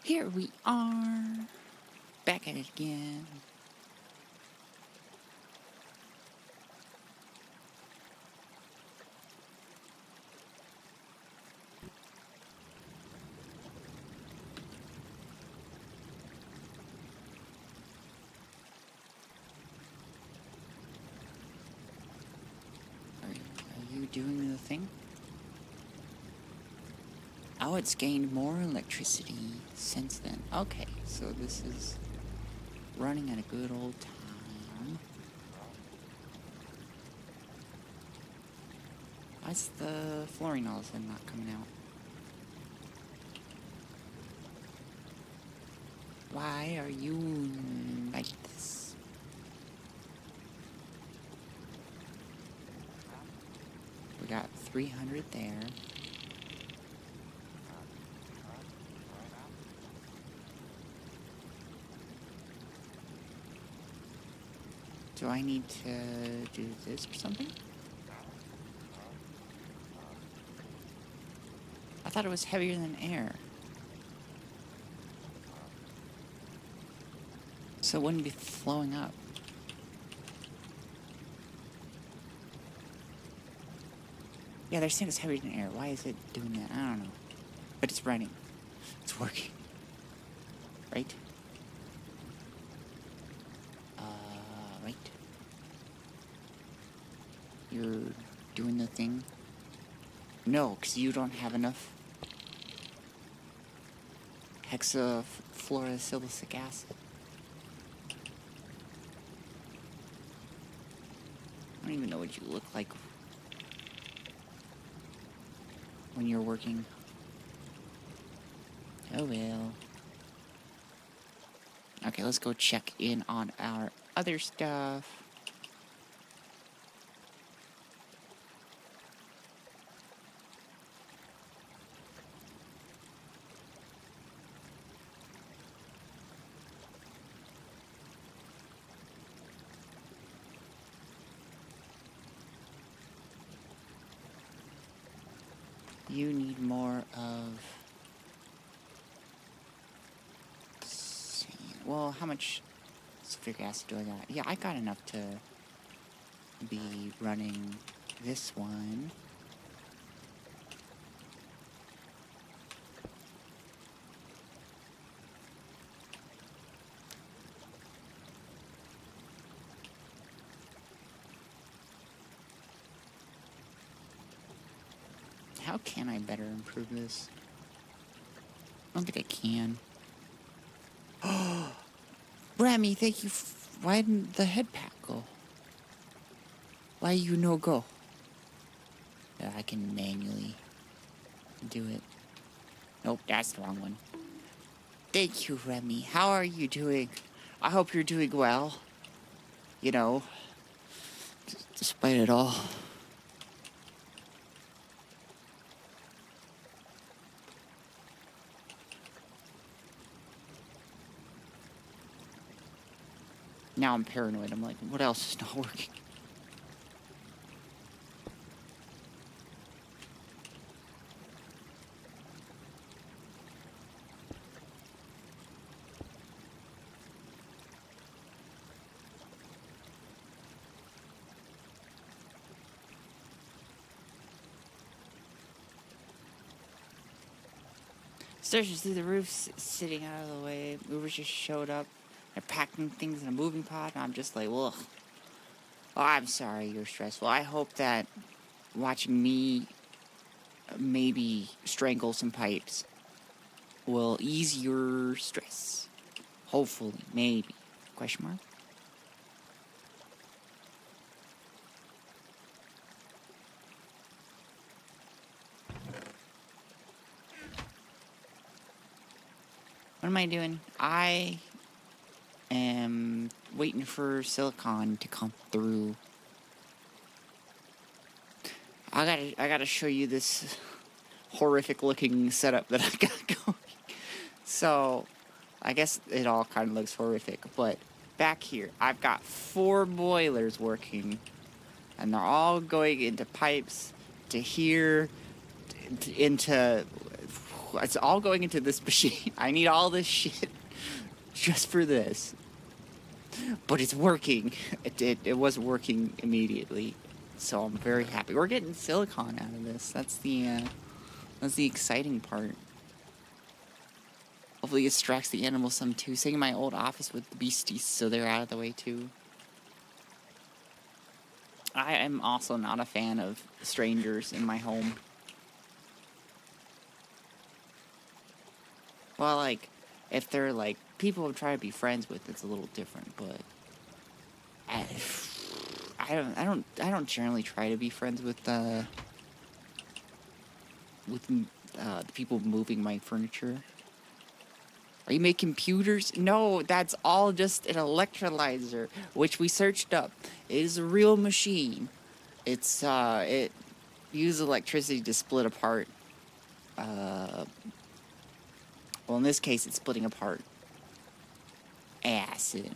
Here we are, back at it again. Are you doing the thing? Oh, it's gained more electricity since then. Okay, so this is running at a good old time. Why's the flooring all of a sudden not coming out? Why are you like this? We got 300 there. Do I need to do this or something? I thought it was heavier than air. So it wouldn't be flowing up. Yeah, they're saying it's heavier than air. Why is it doing that? I don't know. But it's running. It's working. Right? Right. You're doing the thing? No, because you don't have enough hexafluorosilicic acid. I don't even know what you look like when you're working. Oh well. Okay, let's go check in on our other stuff. You need more of... Well, how much sulfuric acid do I got? Yeah, I got enough to be running this one. How can I better improve this? I don't think I can. Oh, Remy, thank you. Why didn't the head pack go? Why you no go? Yeah, I can manually do it. Nope, that's the wrong one. Thank you, Remy. How are you doing? I hope you're doing well. You know, despite it all. Now I'm paranoid. I'm like, what else is not working? Stairs through the roof, sitting out of the way. Movers just showed up. They're packing things in a moving pod, and I'm just like, ugh. Oh, I'm sorry you're stressful. I hope that watching me maybe strangle some pipes will ease your stress. Hopefully, maybe. Question mark? What am I doing? I am waiting for silicon to come through. I gotta show you this horrific looking setup that I got going. So, I guess it all kind of looks horrific, but back here, I've got 4 boilers working, and they're all going into pipes to here, into It's all going into this machine. I need all this shit just for this. But it's working. It was working immediately. So I'm very happy. We're getting silicon out of this. That's the exciting part. Hopefully it distracts the animals some too. Staying in my old office with the beasties so they're out of the way too. I am also not a fan of strangers in my home. Well, like, if they're like people I'm trying to be friends with, it's a little different. But I don't generally try to be friends with the people moving my furniture. Are you making computers? No, that's all just an electrolyzer, which we searched up. It is a real machine. It's it uses electricity to split apart. Well, in this case, it's splitting apart acid.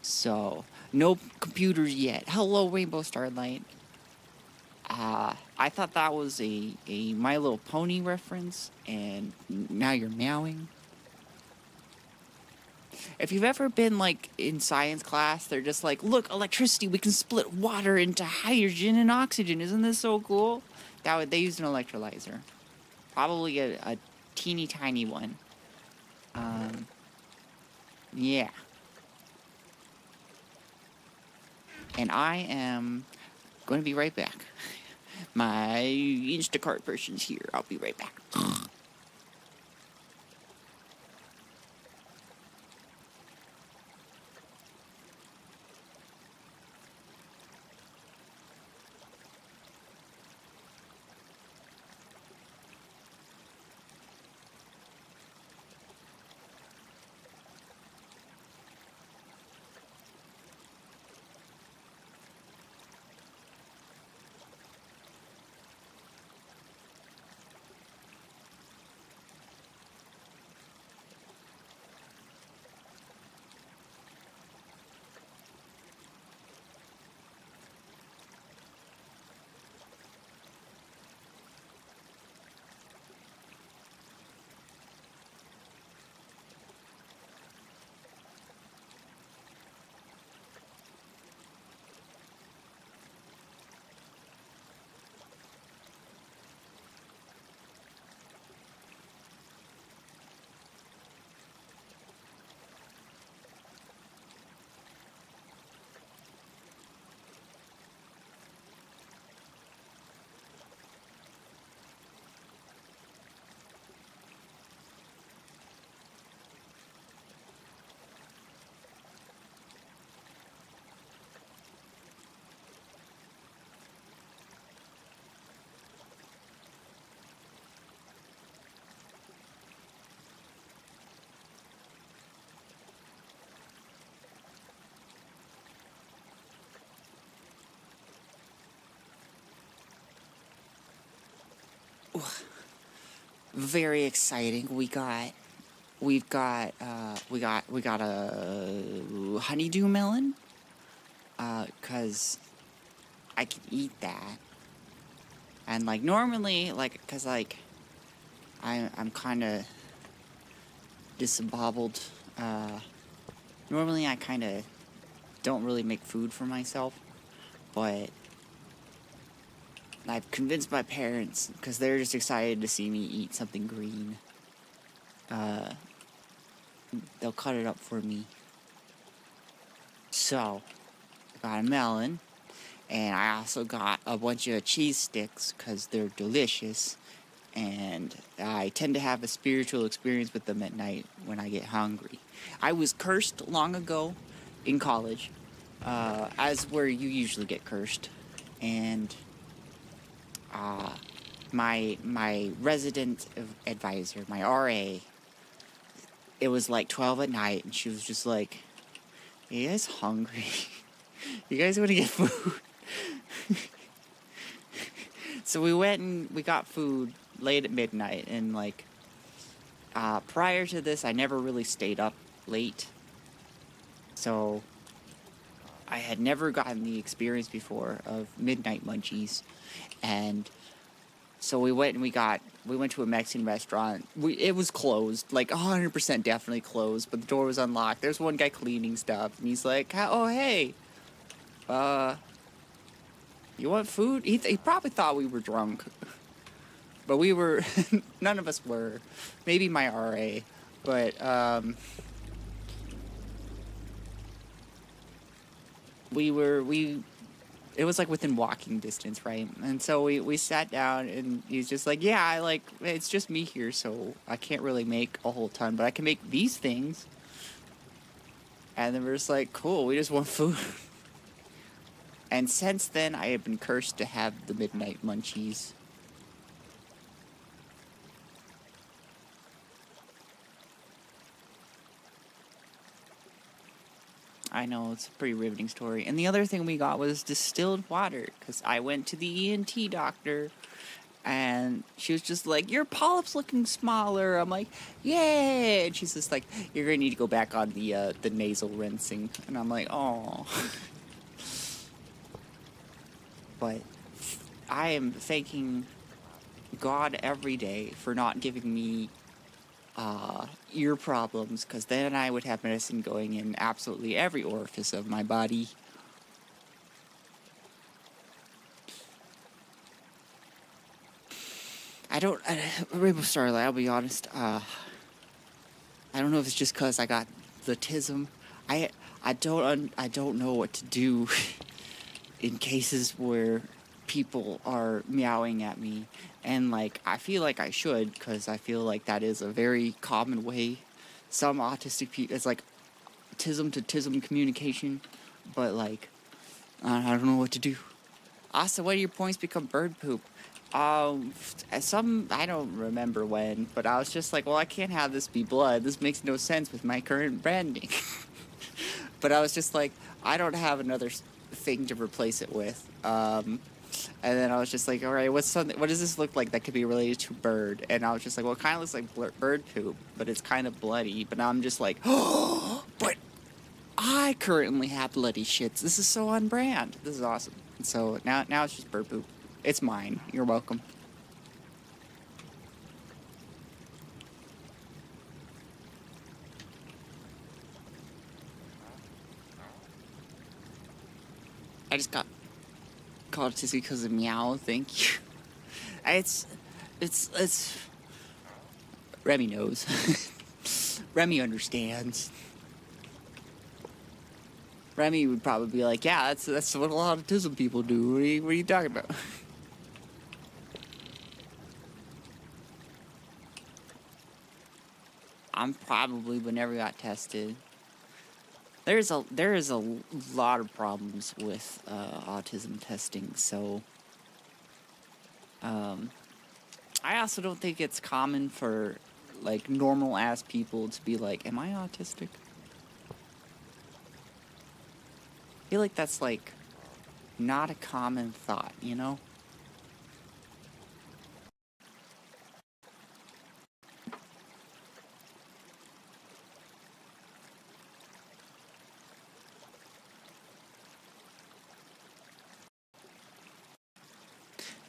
So, no computers yet. Hello, Rainbow Starlight. I thought that was a My Little Pony reference, and now you're meowing. If you've ever been, like, in science class, they're just like, look, electricity, we can split water into hydrogen and oxygen. Isn't this so cool? They used an electrolyzer. Probably a teeny tiny one. Yeah. And I am going to be right back. My Instacart person's here. I'll be right back. Very exciting. We got a honeydew melon. 'Cause I can eat that. And like normally, like, 'cause like I'm kind of disemboweled. Normally I kind of don't really make food for myself, but I've convinced my parents, because they're just excited to see me eat something green. They'll cut it up for me. So, I got a melon, and I also got a bunch of cheese sticks, because they're delicious, and I tend to have a spiritual experience with them at night when I get hungry. I was cursed long ago in college, as where you usually get cursed, and my resident advisor, my RA, it was like 12 at night, and she was just like, you guys hungry? You guys want to get food? So we went and we got food late at midnight, and like, prior to this, I never really stayed up late. So I had never gotten the experience before of midnight munchies, and So we went to a Mexican restaurant. It was closed, like 100% definitely closed, but the door was unlocked. There's one guy cleaning stuff, and he's like, "Oh hey, you want food?" He probably thought we were drunk, but we were. None of us were. Maybe my RA, but it was like within walking distance, right? And so we sat down, and he's just like, yeah, it's just me here, so I can't really make a whole ton, but I can make these things. And then we're just like, cool, we just want food. And since then, I have been cursed to have the midnight munchies. I know, it's a pretty riveting story. And the other thing we got was distilled water, because I went to the ENT doctor, and she was just like, your polyp's looking smaller. I'm like, yay! And she's just like, you're going to need to go back on the nasal rinsing. And I'm like, oh. But I am thanking God every day for not giving me ear problems, because then I would have medicine going in absolutely every orifice of my body. Rainbow Starlight, I'll be honest, I don't know if it's just because I got the tism. I don't know what to do in cases where people are meowing at me. And, like, I feel like I should, because I feel like that is a very common way. Some autistic people, it's like tism to tism communication, but, like, I don't know what to do. Asa, when do your points become bird poop? I don't remember when, but I was just like, well, I can't have this be blood. This makes no sense with my current branding. But I was just like, I don't have another thing to replace it with. And then I was just like, all right, what does this look like that could be related to bird? And I was just like, well, it kind of looks like bird poop, but it's kind of bloody. But now I'm just like, oh, but I currently have bloody shits. This is so on brand. This is awesome. And so now it's just bird poop. It's mine. You're welcome. I just got called autistic because of meow. Thank you. It's Remy knows. Remy understands. Remy would probably be like, yeah, that's what a lot of autism people do. What are you talking about? I'm probably, but never got tested. There is a lot of problems with autism testing, so I also don't think it's common for, like, normal ass people to be like, am I autistic? I feel like that's, like, not a common thought, you know?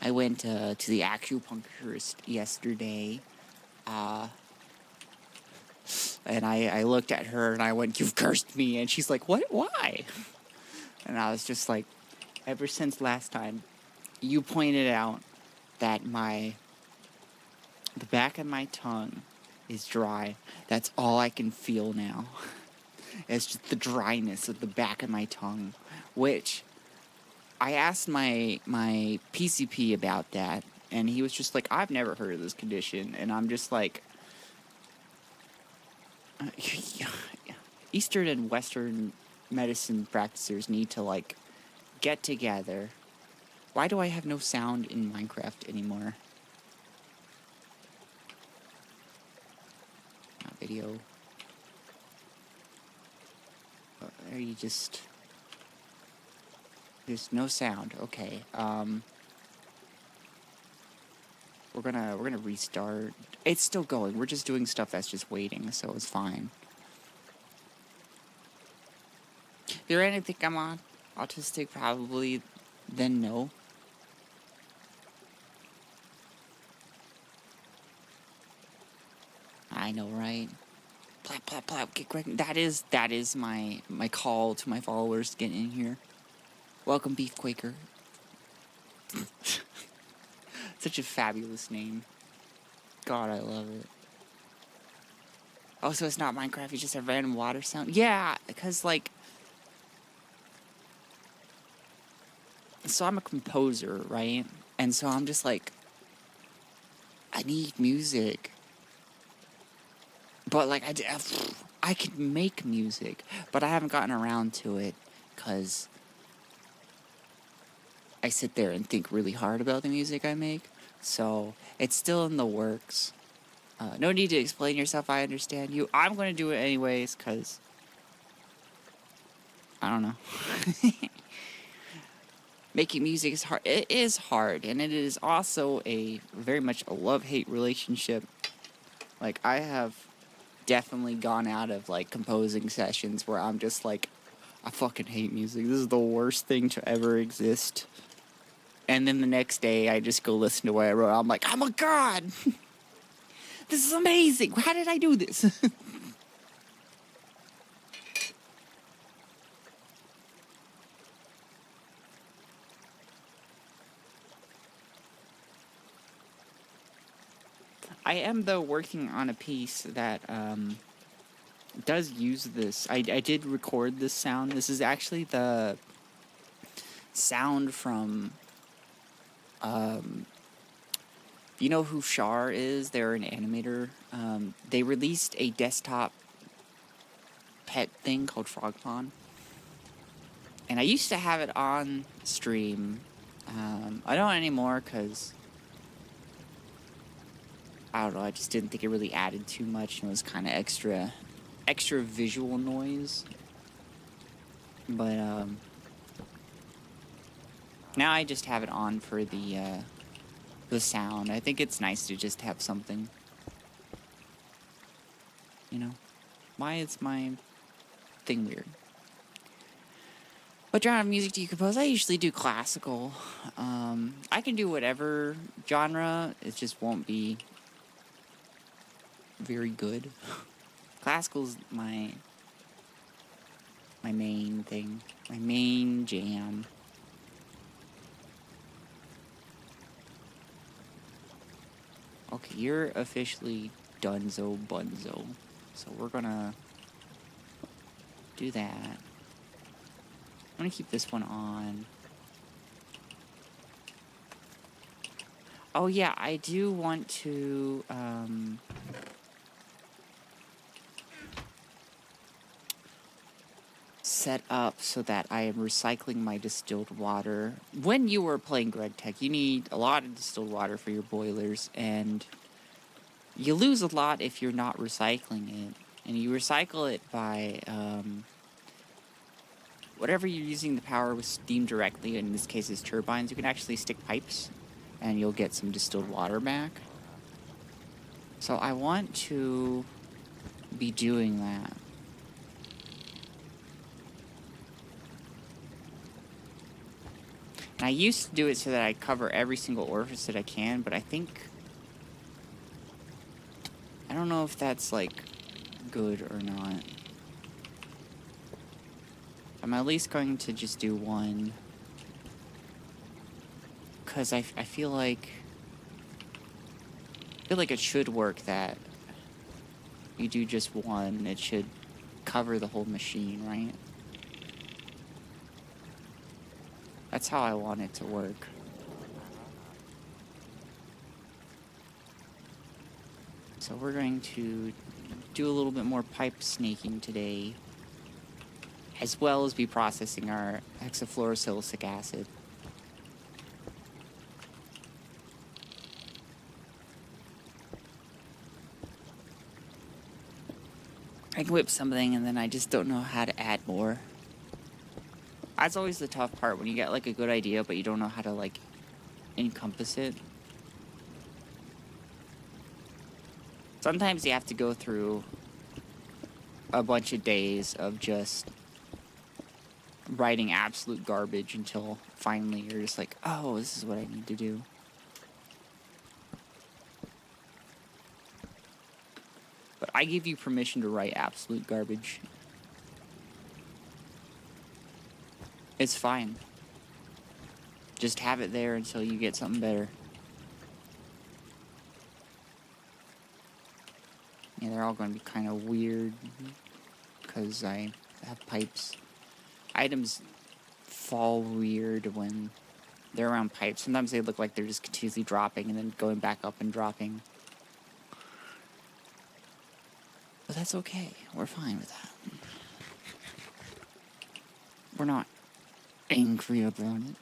I went to the acupuncturist yesterday, and I looked at her and I went, "You've cursed me," and she's like, "What? Why?" And I was just like, ever since last time, you pointed out that the back of my tongue is dry. That's all I can feel now. It's just the dryness of the back of my tongue, which I asked my PCP about that, and he was just like, I've never heard of this condition. And I'm just like, Eastern and Western medicine practitioners need to, like, get together. Why do I have no sound in Minecraft anymore? Not video. Are you just... There's no sound. Okay. We're gonna restart. It's still going. We're just doing stuff that's just waiting, so it's fine. If you're anything I'm autistic, probably, then no. I know, right? Plap, plap, plap, get Greg. That is my call to my followers to get in here. Welcome, Beef Quaker. Such a fabulous name. God, I love it. Oh, so it's not Minecraft, you just have random water sound? Yeah, because, like... So I'm a composer, right? And so I'm just like... I need music. But, like, I could make music, but I haven't gotten around to it, because... I sit there and think really hard about the music I make. So, it's still in the works. No need to explain yourself, I understand you. I'm going to do it anyways, because... I don't know. Making music is hard. It is hard, and it is also very much a love-hate relationship. Like, I have definitely gone out of, like, composing sessions where I'm just like, I fucking hate music. This is the worst thing to ever exist. And then the next day, I just go listen to what I wrote. I'm like, oh my god! This is amazing! How did I do this? I am, though, working on a piece that does use this. I did record this sound. This is actually the sound from... you know who Char is? They're an animator. They released a desktop pet thing called Frogpond. And I used to have it on stream. I don't anymore because... I don't know, I just didn't think it really added too much, and it was kind of extra visual noise. But, now I just have it on for the sound. I think it's nice to just have something. You know? Why is my thing weird? What genre of music do you compose? I usually do classical. I can do whatever genre, it just won't be very good. Classical's my main thing. My main jam. Okay, you're officially Dunzo Bunzo. So we're gonna do that. I'm gonna keep this one on. Oh yeah, I do want to, set up so that I am recycling my distilled water. When you are playing Gregtech, you need a lot of distilled water for your boilers, and you lose a lot if you're not recycling it. And you recycle it by, whatever you're using the power with steam directly, in this case it's turbines, you can actually stick pipes, and you'll get some distilled water back. So I want to be doing that. And I used to do it so that I cover every single orifice that I can, but I don't know if that's, like, good or not. I'm at least going to just do one. Because I feel like... it should work that you do just one. It should cover the whole machine, right? That's how I want it to work. So we're going to do a little bit more pipe snaking today, as well as be processing our hexafluorosilicic acid. I can whip something and then I just don't know how to add more. That's always the tough part, when you get, like, a good idea, but you don't know how to, like, encompass it. Sometimes you have to go through a bunch of days of just writing absolute garbage until finally you're just like, oh, this is what I need to do. But I give you permission to write absolute garbage. It's fine. Just have it there until you get something better. Yeah, they're all going to be kind of weird because I have pipes. Items fall weird when they're around pipes. Sometimes they look like they're just continuously dropping and then going back up and dropping. But that's okay. We're fine with that. We're not angry about it.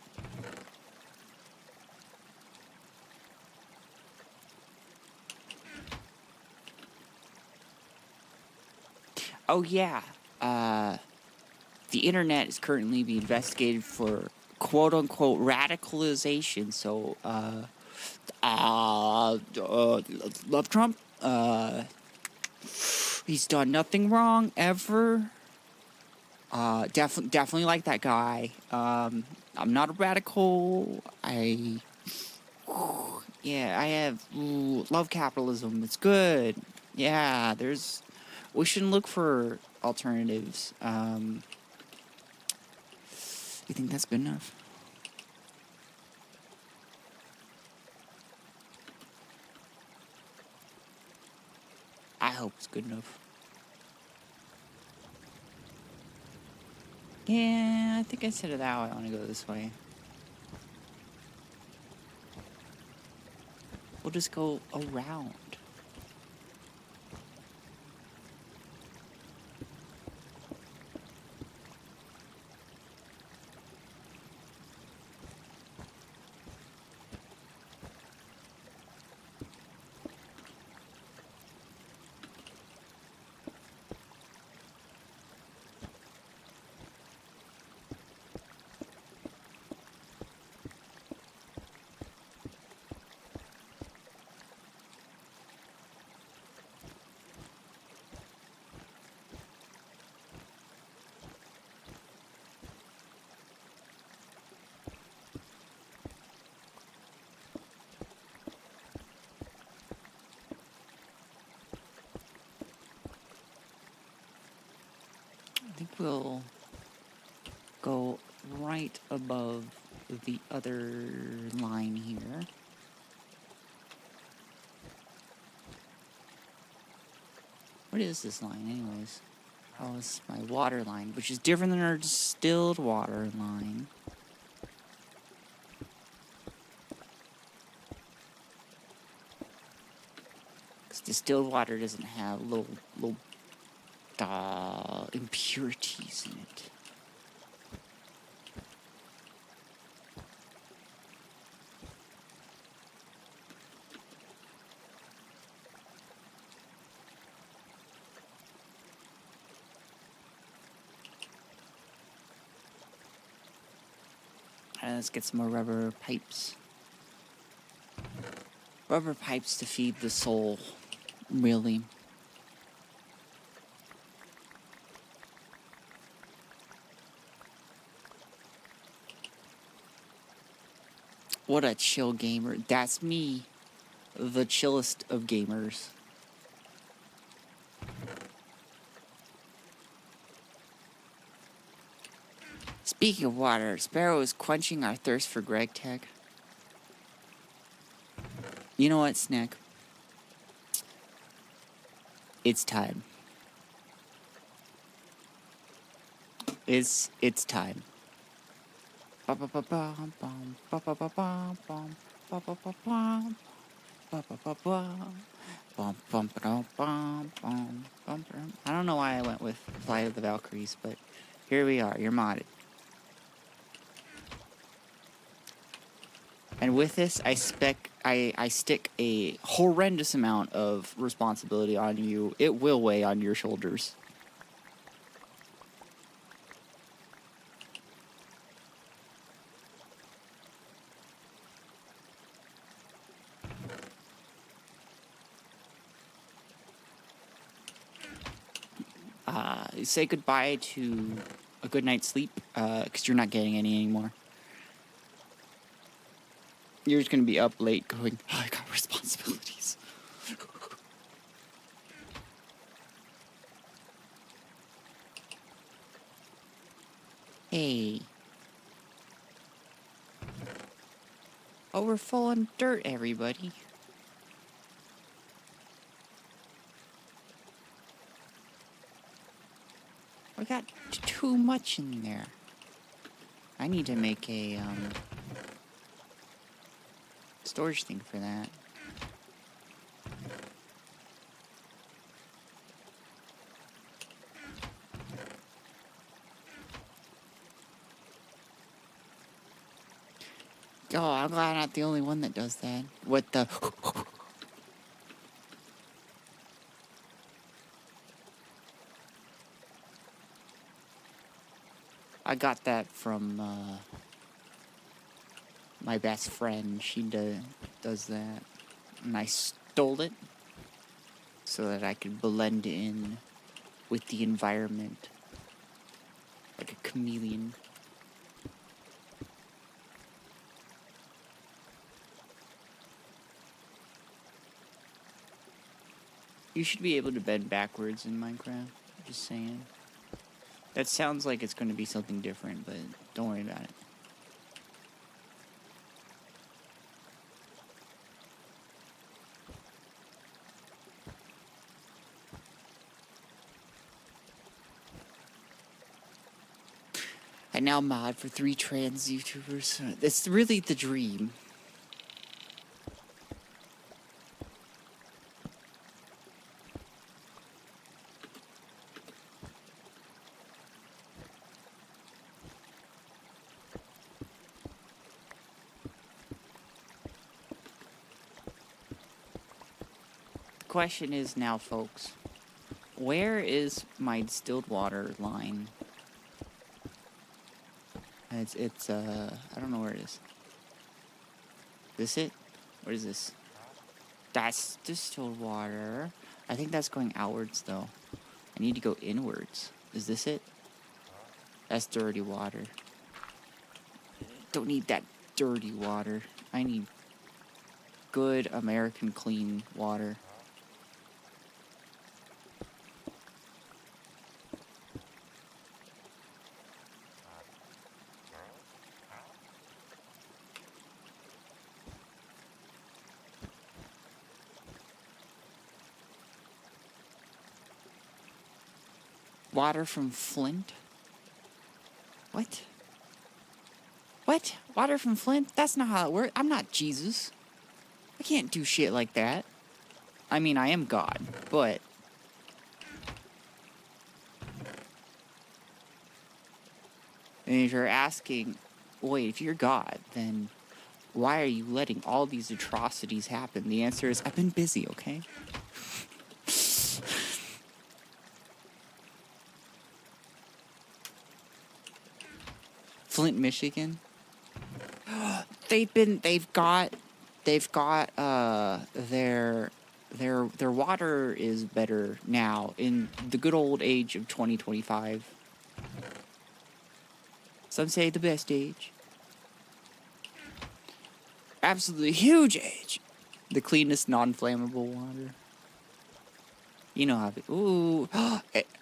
Oh yeah, the internet is currently being investigated for quote-unquote radicalization. So, love Trump. He's done nothing wrong ever. Definitely like that guy. I'm not a radical. I have love capitalism. It's good. Yeah, we shouldn't look for alternatives. You think that's good enough? I hope it's good enough. Yeah, I think I said it out. I want to go this way. We'll just go around. I think we'll go right above the other line here. What is this line anyways? Oh, it's my water line, which is different than our distilled water line. Because distilled water doesn't have little impurities in it. And let's get some more rubber pipes. Rubber pipes to feed the soul, really. What a chill gamer. That's me, the chillest of gamers. Speaking of water, Sparrow is quenching our thirst for Gregtech. You know what, Snack? It's time. It's time. I don't know why I went with Flight of the Valkyries, but here we are. You're modded. And with this, I stick a horrendous amount of responsibility on you. It will weigh on your shoulders. Say goodbye to a good night's sleep, because you're not getting any anymore. You're just going to be up late going, oh, I got responsibilities. Hey. Oh, we're full on dirt, everybody. We got too much in there. I need to make a, storage thing for that. Oh, I'm glad I'm not the only one that does that. What the... I got that from, my best friend. She does that. And I stole it so that I could blend in with the environment like a chameleon. You should be able to bend backwards in Minecraft. Just saying. That sounds like it's going to be something different, but don't worry about it. I now mod for 3 trans YouTubers. It's really the dream. The question is now, folks, where is my distilled water line? It's I don't know where it is. This it? What is this? That's distilled water. I think that's going outwards though. I need to go inwards. Is this it? That's dirty water. Don't need that dirty water. I need good American clean water. Water from Flint? What? What? Water from Flint? That's not how it works. I'm not Jesus. I can't do shit like that. I mean, I am God, but... And if you're asking, wait, if you're God, then why are you letting all these atrocities happen? The answer is, I've been busy, okay? Flint, Michigan. They've got their water is better now in the good old age of 2025. Some say the best age. Absolutely huge age. The cleanest non-flammable water. You know how ooh,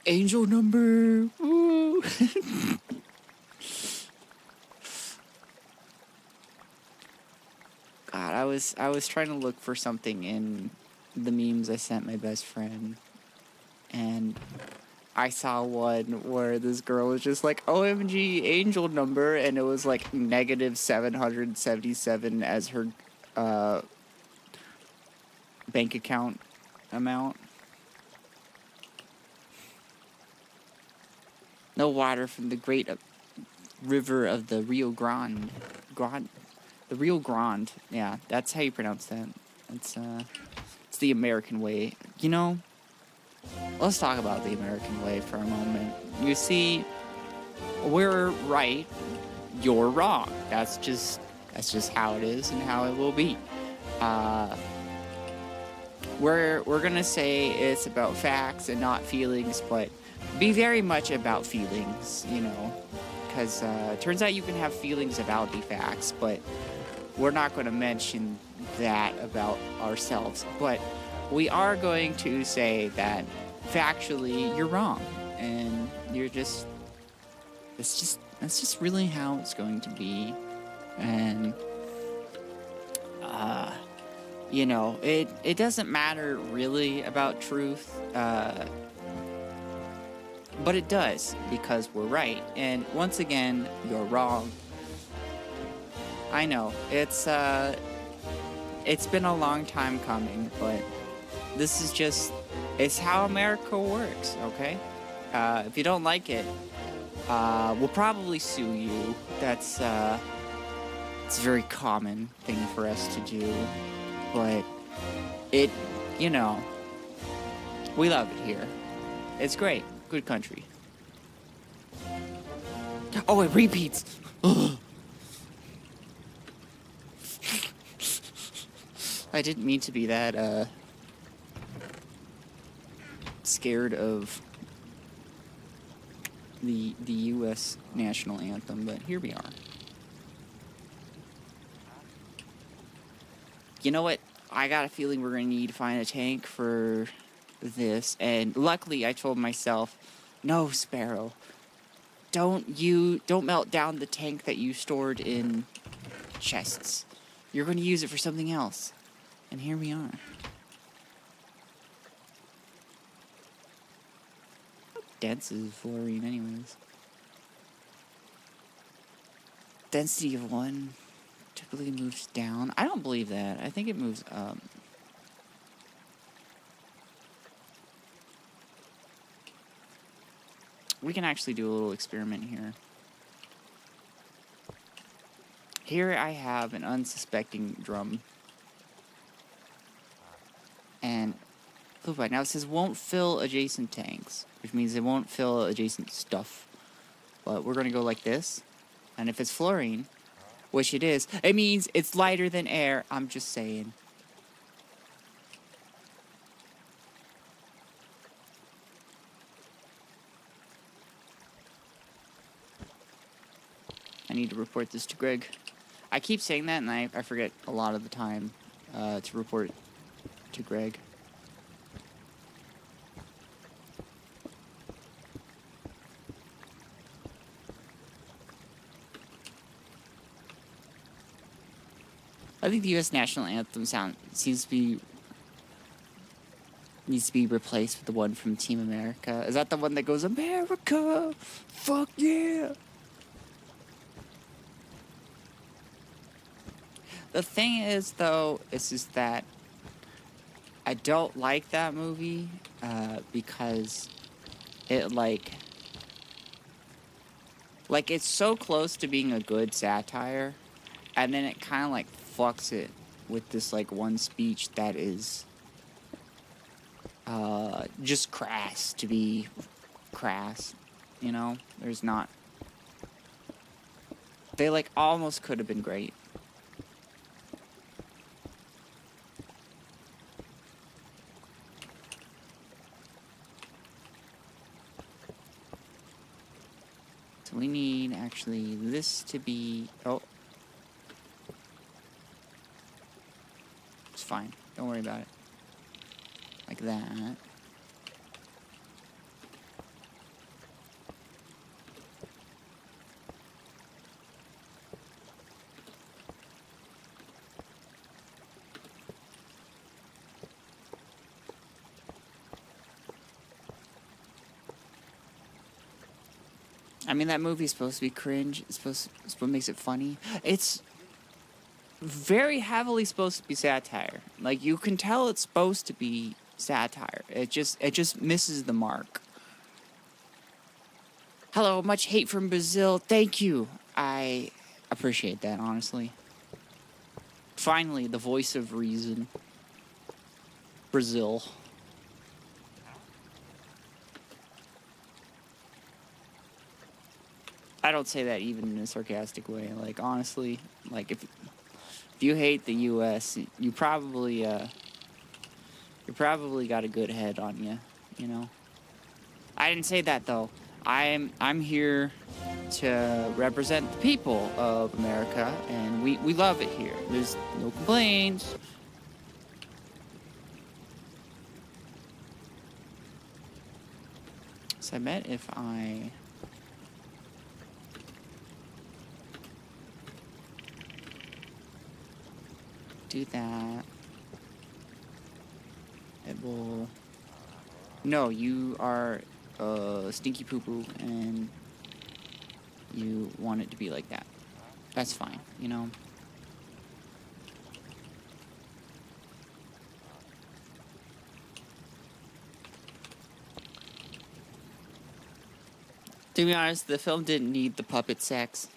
angel number. Ooh. God, I was trying to look for something in the memes I sent my best friend, and I saw one where this girl was just like, OMG angel number, and it was like negative 777 as her bank account amount. No water from the great river of the Rio Grande. The Rio Grande. Yeah, that's how you pronounce that. It's the American way. You know, let's talk about the American way for a moment. You see, we're right, you're wrong. That's just how it is and how it will be. We're gonna say it's about facts and not feelings, but be very much about feelings, you know, because it turns out you can have feelings about the facts, but we're not going to mention that about ourselves. But we are going to say that factually you're wrong, and it's just That's just really how it's going to be. And, you know, it doesn't matter really about truth, but it does, because we're right. And once again, you're wrong. I know, it's been a long time coming, but this is just, it's how America works, okay? If you don't like it, we'll probably sue you. That's, it's a very common thing for us to do, but it, you know, we love it here. It's great. Good country. Oh, it repeats! Ugh. I didn't mean to be that, scared of the U.S. national anthem, but here we are. You know what? I got a feeling we're gonna need to find a tank for this, and luckily I told myself, no, Sparrow, don't melt down the tank that you stored in chests. You're gonna use it for something else. And here we are. How dense is fluorine anyways? Density of 1 typically moves down. I don't believe that. I think it moves up. We can actually do a little experiment here. Here I have an unsuspecting drum. And look right now, it says won't fill adjacent tanks, which means it won't fill adjacent stuff. But we're gonna go like this, and if it's fluorine, which it is, it means it's lighter than air. I'm just saying. I need to report this to Greg. I keep saying that, and I forget a lot of the time to report to Greg. I think the U.S. national anthem needs to be replaced with the one from Team America. Is that the one that goes, America, fuck yeah? The thing is, though, is just that I don't like that movie because it, like, it's so close to being a good satire, and then it kind of, like, fucks it with this, like, one speech that is just crass to be crass, you know? There's not... They, like, almost could have been great. So we need, actually, this to be... Oh. It's fine. Don't worry about it. Like that. I mean, that movie's supposed to be cringe. It's what makes it funny. It's very heavily supposed to be satire. Like, you can tell it's supposed to be satire. It just misses the mark. Hello, much hate from Brazil. Thank you. I appreciate that, honestly. Finally, the voice of reason. Brazil. I don't say that even in a sarcastic way. Like, honestly, like, if you hate the U.S., you probably got a good head on you, you know? I didn't say that, though. I'm here to represent the people of America, and we love it here. There's no complaints. So I bet if I... do that, it will... No, you are stinky poo-poo, and you want it to be like that. That's fine, you know? To be honest, the film didn't need the puppet sex.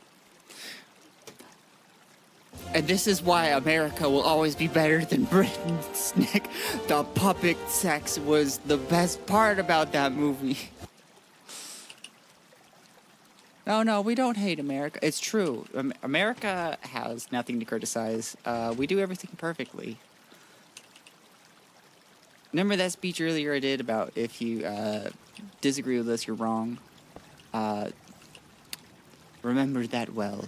And this is why America will always be better than Britain, Nick. The puppet sex was the best part about that movie. No, we don't hate America. It's true. America has nothing to criticize. We do everything perfectly. Remember that speech earlier I did about if you disagree with us, you're wrong? Remember that well.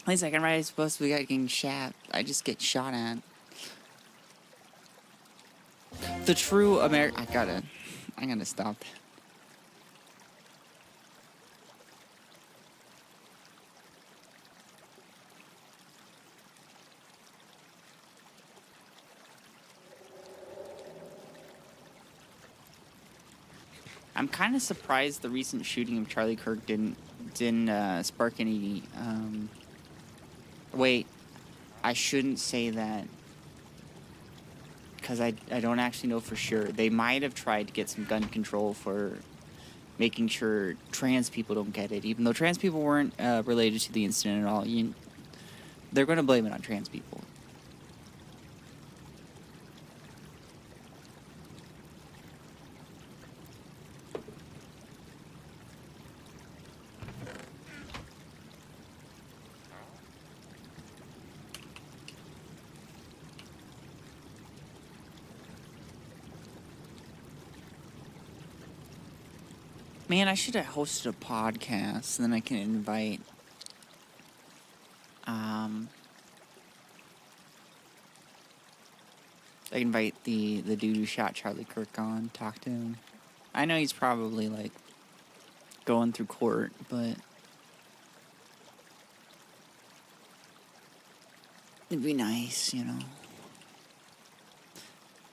At least I can ride supposed to be getting shot. I just get shot at. The true American... I gotta stop that. I'm kind of surprised the recent shooting of Charlie Kirk didn't spark any... Wait, I shouldn't say that. Because I don't actually know for sure. They might have tried to get some gun control for making sure trans people don't get it. Even though trans people weren't related to the incident at all. They're going to blame it on trans people. Man, I should have hosted a podcast, and then I can invite, the dude who shot Charlie Kirk on, talk to him. I know he's probably, like, going through court, but it'd be nice, you know.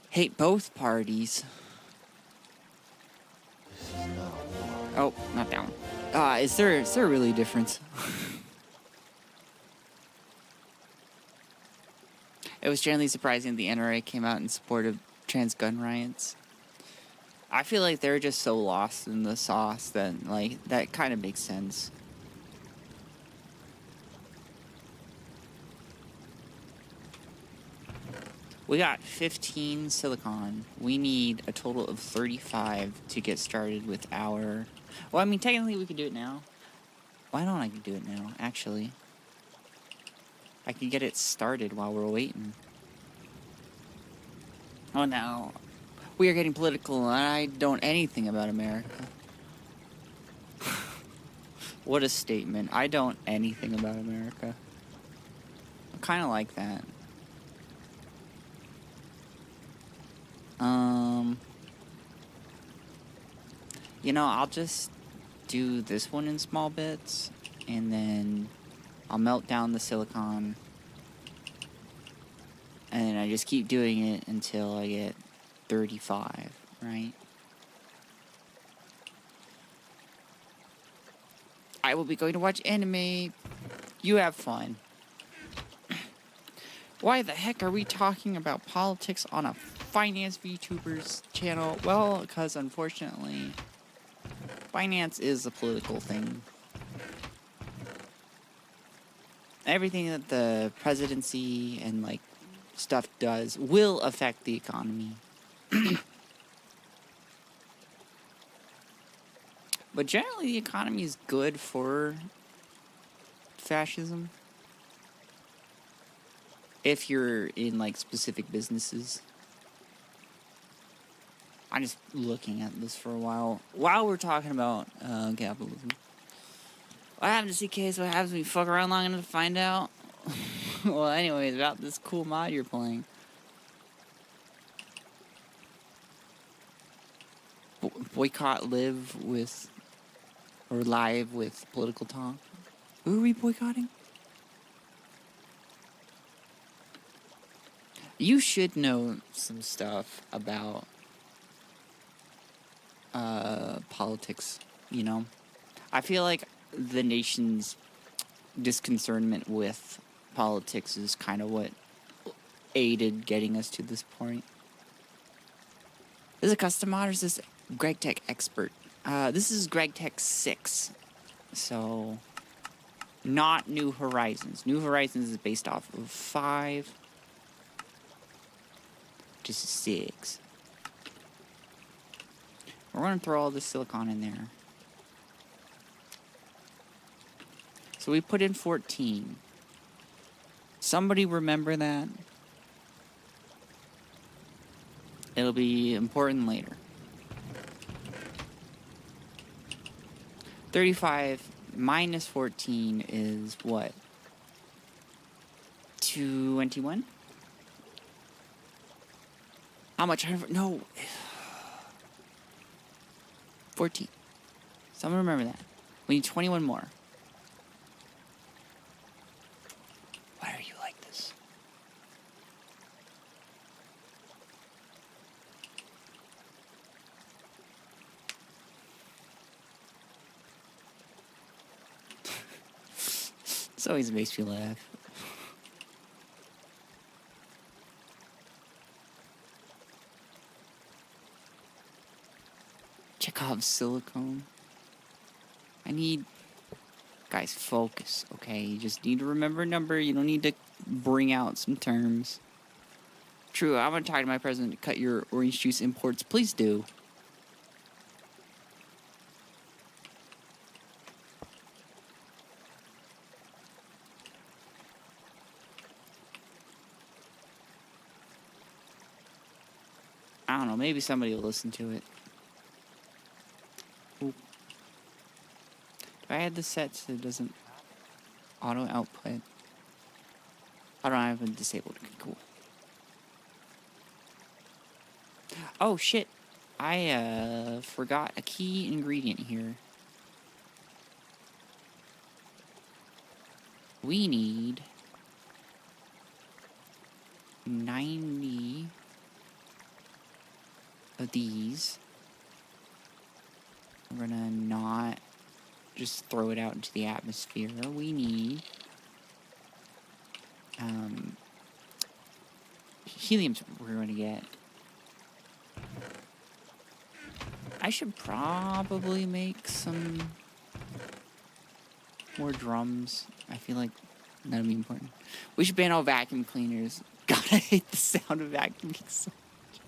Hate both parties. Oh, not that one. Is there really a difference? It was generally surprising the NRA came out in support of trans gun riots. I feel like they're just so lost in the sauce that, like, that kind of makes sense. We got 15 silicon. We need a total of 35 to get started with our... Well, I mean, technically we could do it now. Why don't I do it now, actually? I could get it started while we're waiting. Oh, no. We are getting political, and I don't anything about America. What a statement. I don't anything about America. I kind of like that. You know, I'll just do this one in small bits, and then I'll melt down the silicon, and then I just keep doing it until I get 35, right? I will be going to watch anime. You have fun. Why the heck are we talking about politics on a finance VTubers channel? Well, because unfortunately, finance is a political thing. Everything that the presidency and, like, stuff does will affect the economy. But generally, the economy is good for fascism. If you're in, like, specific businesses. I'm just looking at this for a while. While we're talking about capitalism. What happens to CKs? What happens when you fuck around long enough to find out? Well, anyways, about this cool mod you're playing. Boycott Live with or live with political talk. Who are we boycotting? You should know some stuff about politics, you know? I feel like the nation's disconcernment with politics is kind of what aided getting us to this point. This is a custom mod, or is this Gregtech Expert? This is Gregtech 6, so not New Horizons. New Horizons is based off of 5, just 6. We're going to throw all this silicon in there. So we put in 14. Somebody remember that. It'll be important later. 35 minus 14 is what? 21? How much? No. 14. Someone remember that. We need 21 more. Why are you like this? This always makes me laugh. Chekhov's silicone. I need... Guys, focus, okay? You just need to remember a number. You don't need to bring out some terms. True, I'm gonna talk to my president to cut your orange juice imports. Please do. I don't know, maybe somebody will listen to it. Ooh. Do I add the set so it doesn't auto output? I don't have it disabled. Okay, cool. Oh shit. I forgot a key ingredient here. We need 90 of these. We're gonna not just throw it out into the atmosphere. We need helium's what we're gonna get. I should probably make some more drums. I feel like that'd be important. We should ban all vacuum cleaners. God, I hate the sound of vacuuming so much.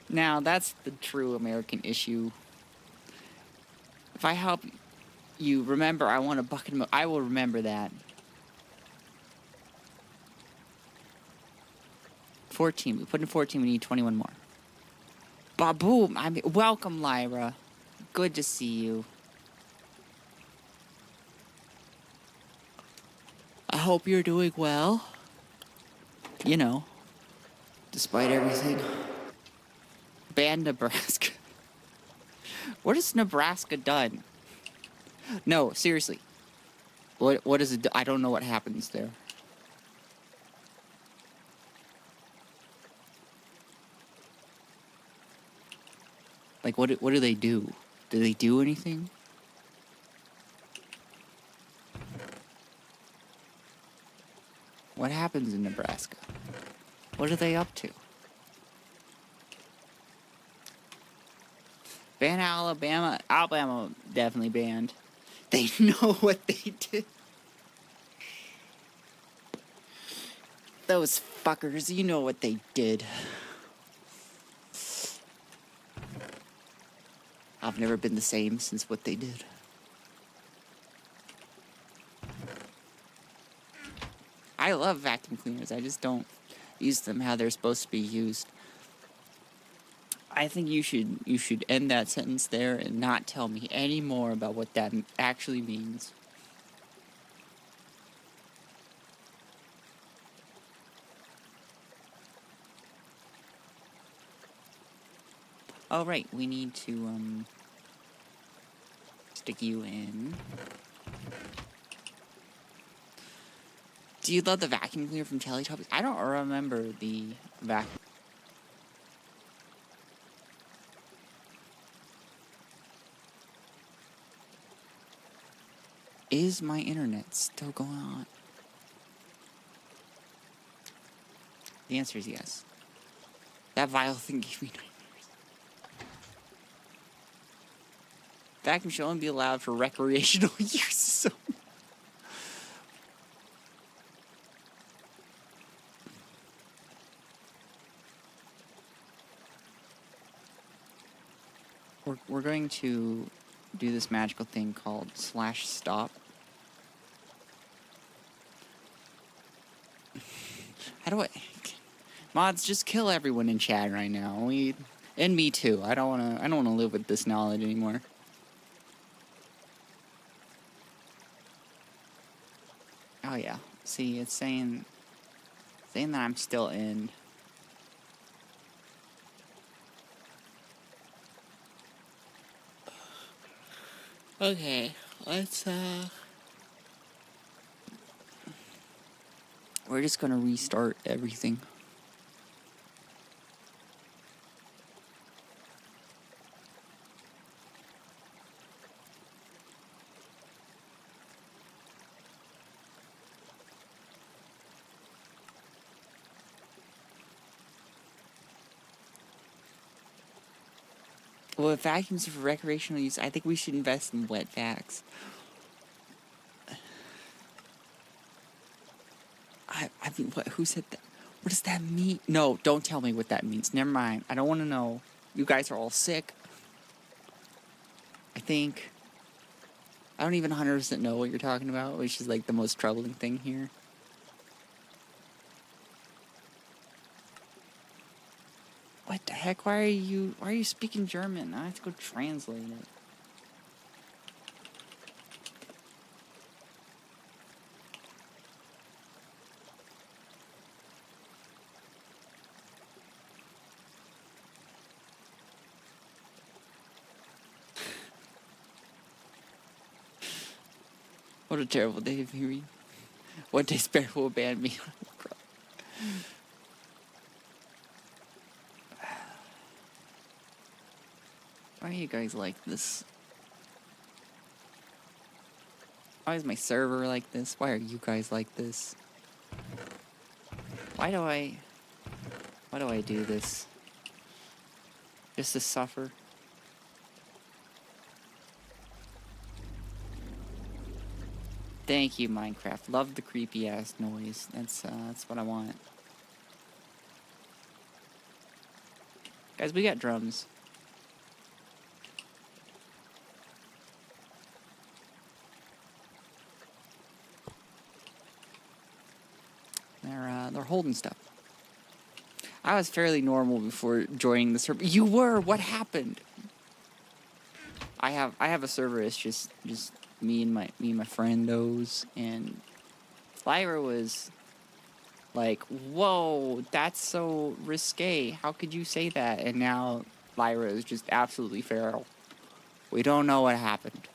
Now, that's the true American issue. If I help you remember, I want a bucket of milk, I will remember that. 14. We put in 14. We need 21 more. Baboom! Welcome, Lyra. Good to see you. I hope you're doing well. You know, despite everything. Ban Nebraska. What has Nebraska done? No, seriously. What is it? I don't know what happens there. Like, what do they do? Do they do anything? What happens in Nebraska? What are they up to? Ban Alabama. Alabama definitely banned. They know what they did. Those fuckers, you know what they did. I've never been the same since what they did. I love vacuum cleaners. I just don't use them how they're supposed to be used. I think you should end that sentence there and not tell me any more about what that actually means. Oh right, we need to stick you in. Do you love the vacuum cleaner from Teletubbies? I don't remember the vacuum. Is my internet still going on? The answer is yes. That vile thing gave me nightmares. Vacuum should only be allowed for recreational use. So we're going to do this magical thing called /stop. How do I... Mods, just kill everyone in chat right now. And me too. I don't wanna live with this knowledge anymore. Oh yeah. See, it's saying that I'm still in. Okay, let's we're just gonna restart everything. Well, if vacuums are for recreational use, I think we should invest in wet vacs. I mean, what? Who said that? What does that mean? No, don't tell me what that means. Never mind. I don't want to know. You guys are all sick. I think. I don't even 100% know what you're talking about, which is like the most troubling thing here. What the heck? Why are you speaking German? I have to go translate it. What a terrible day of hearing. One day Sparrow will ban me. Why are you guys like this? Why is my server like this? Why are you guys like this? Why do I do this? Just to suffer? Thank you, Minecraft. Love the creepy ass noise. That's what I want. Guys, we got drums. They're holding stuff. I was fairly normal before joining the server. You were. What happened? I have a server. It's just me and my friendos, and Lyra was like, "Whoa, that's so risque. How could you say that?" And now Lyra is just absolutely feral. We don't know what happened.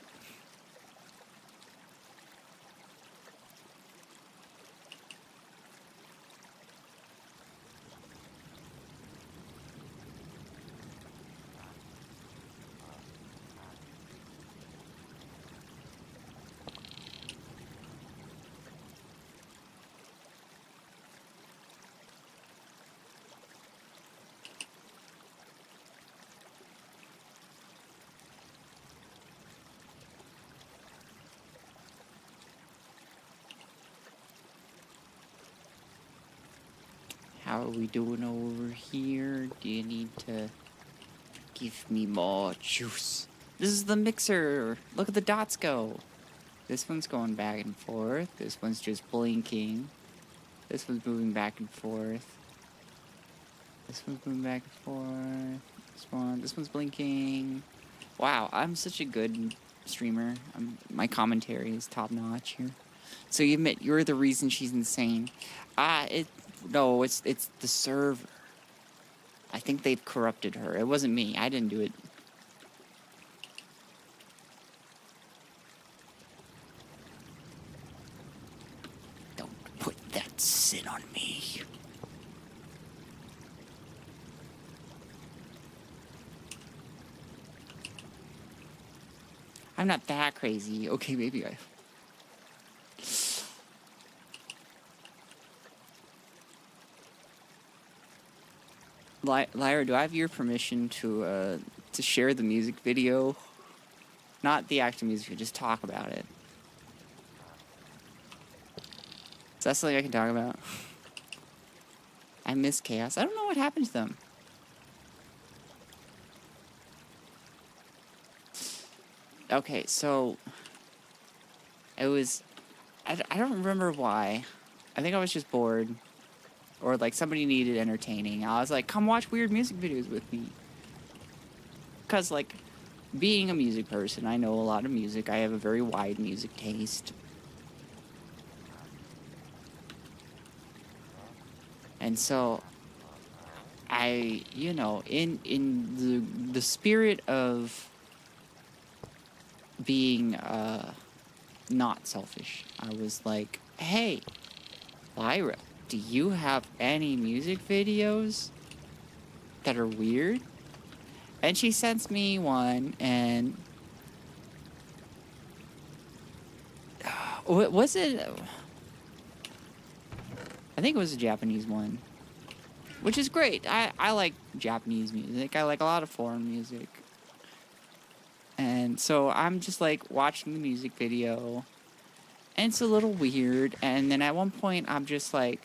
How are we doing over here? Do you need to give me more juice? This is the mixer. Look at the dots go. This one's going back and forth. This one's just blinking. This one's moving back and forth. This one's moving back and forth. This one's blinking. Wow, I'm such a good streamer. My commentary is top notch here. So you admit you're the reason she's insane. No, it's the server. I think they've corrupted her. It wasn't me. I didn't do it. sin on me. I'm not that crazy. Okay, maybe I... Lyra, do I have your permission to share the music video? Not the actual music video, just talk about it. Is that something I can talk about? I miss Chaos. I don't know what happened to them. Okay, so... It was... I don't remember why. I think I was just bored. Or, like, somebody needed entertaining. I was like, come watch weird music videos with me. Because, like, being a music person, I know a lot of music. I have a very wide music taste. And so, I, you know, in the spirit of being, not selfish, I was like, hey, Lyra, do you have any music videos that are weird? And she sends me one, and... was it... I think it was a Japanese one. Which is great. I like Japanese music. I like a lot of foreign music. And so I'm just like watching the music video. And it's a little weird. And then at one point I'm just like,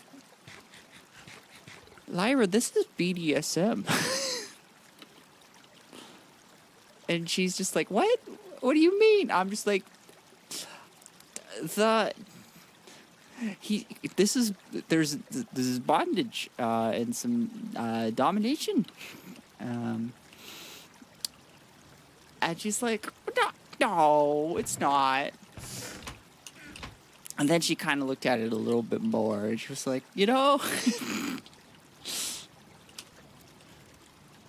Lyra, this is BDSM. And she's just like, what? What do you mean? I'm just like, this is bondage, and some, domination. And she's like, no, it's not. And then she kind of looked at it a little bit more, and she was like, you know,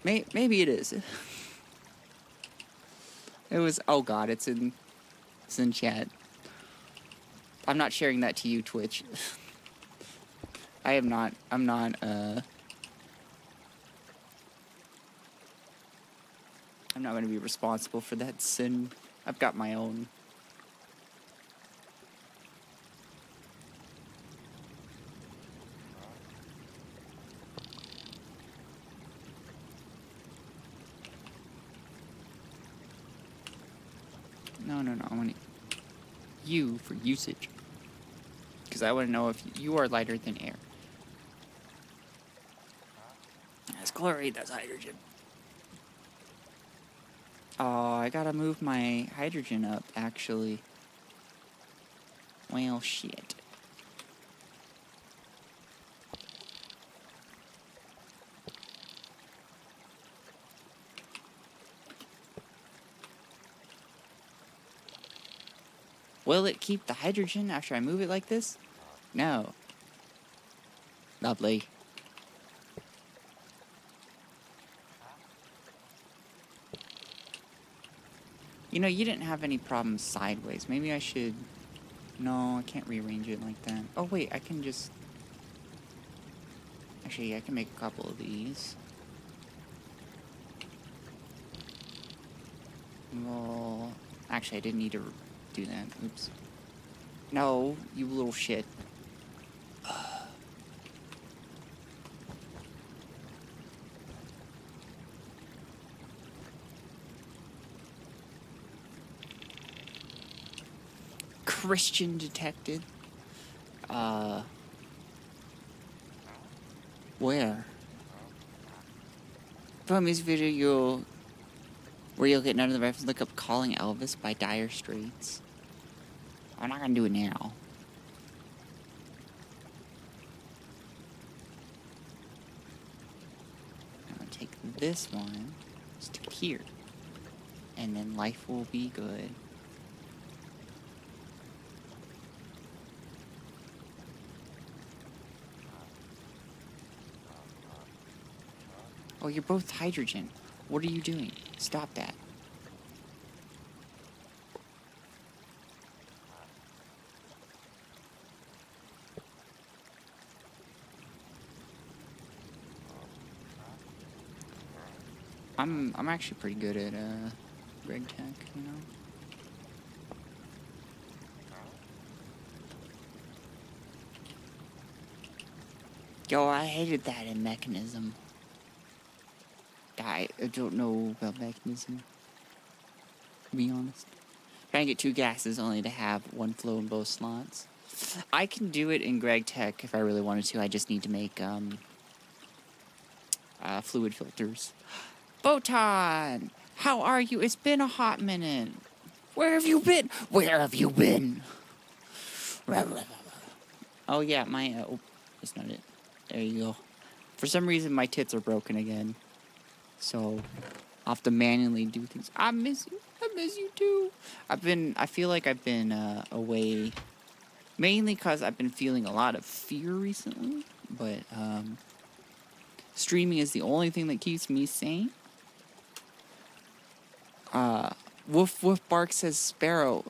maybe it is. It was, oh god, it's in chat. I'm not sharing that to you, Twitch. I'm not going to be responsible for that sin. I've got my own. No, I want you for usage. Because I want to know if you are lighter than air. That's chlorine, that's hydrogen. Oh, I gotta move my hydrogen up, actually. Well, shit. Will it keep the hydrogen after I move it like this? No. Lovely. You know, you didn't have any problems sideways. Maybe I should... No, I can't rearrange it like that. Oh, wait, I can just... Actually, I can make a couple of these. Well... Actually, I didn't need to do that. Oops. No, you little shit. Christian detected. Where? From a music video where you'll get none of the reference, look up Calling Elvis by Dire Straits. I'm not gonna do it now. I'm gonna take this one, stick here, and then life will be good. Oh, you're both hydrogen. What are you doing? Stop that. I'm actually pretty good at Gregtech, you know. Yo, I hated that in Mechanism. I don't know about Mechanism, to be honest. Trying to get 2 gases only to have 1 flow in both slots. I can do it in Gregtech if I really wanted to. I just need to make fluid filters. Photon! How are you? It's been a hot minute. Where have you been? Where have you been? Oh yeah, my oh, that's not it. There you go. For some reason my tits are broken again. So I'll have to manually do things. I miss you. I miss you too. I feel like I've been away mainly because I've been feeling a lot of fear recently, but streaming is the only thing that keeps me sane. Woof Woof Bark says Sparrow.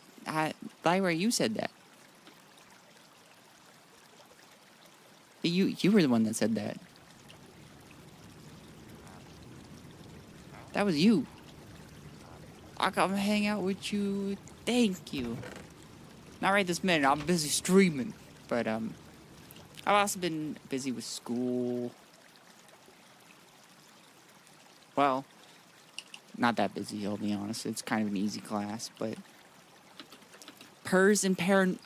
Lyra, you said that. You were the one that said that. That was you. I come hang out with you. Thank you. Not right this minute. I'm busy streaming, but I've also been busy with school. Well, not that busy, I'll be honest. It's kind of an easy class, but PERS and parent.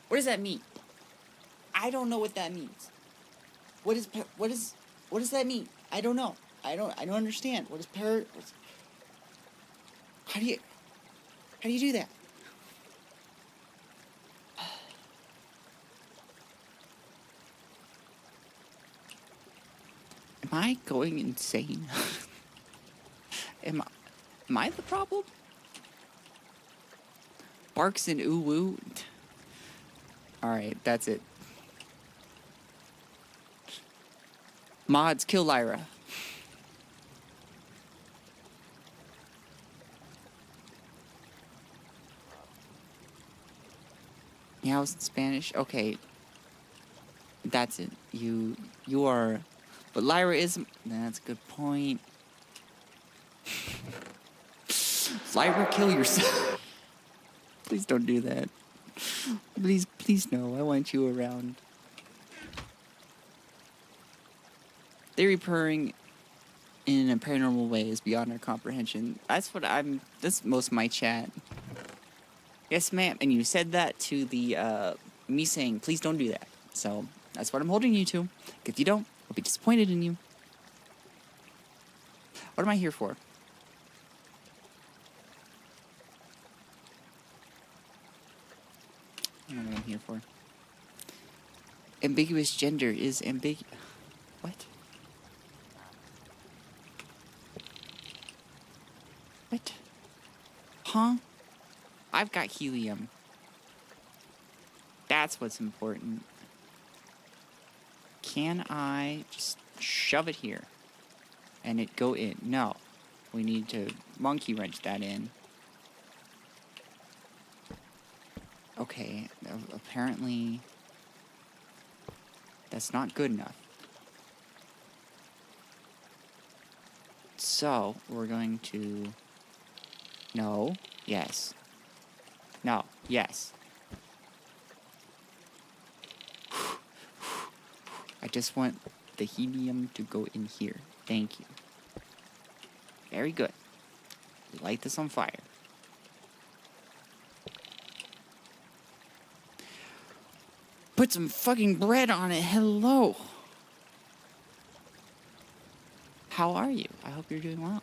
What does that mean? I don't know what that means. What does that mean? I don't know. I don't understand. What is How do you do that? Am I going insane? Am I the problem? Barks and ooh woo. Alright, that's it. Mods, kill Lyra. Yeah, I was in Spanish. Okay. That's it. You are... But Lyra is... That's a good point. Lyra, kill yourself. Please don't do that. Please no. I want you around. Theory purring in a paranormal way is beyond our comprehension. That's most of my chat. Yes, ma'am. And you said that to the, me saying, please don't do that. So, that's what I'm holding you to. If you don't, I'll be disappointed in you. What am I here for? I don't know what I'm here for. Ambiguous gender is ambiguous. What? What? Huh? I've got helium. That's what's important. Can I just shove it here and it go in? No. We need to monkey wrench that in. Okay, apparently that's not good enough. So, we're going to... No. Yes. No. Yes. I just want the helium to go in here. Thank you. Very good. Light this on fire. Put some fucking bread on it. Hello. How are you? I hope you're doing well.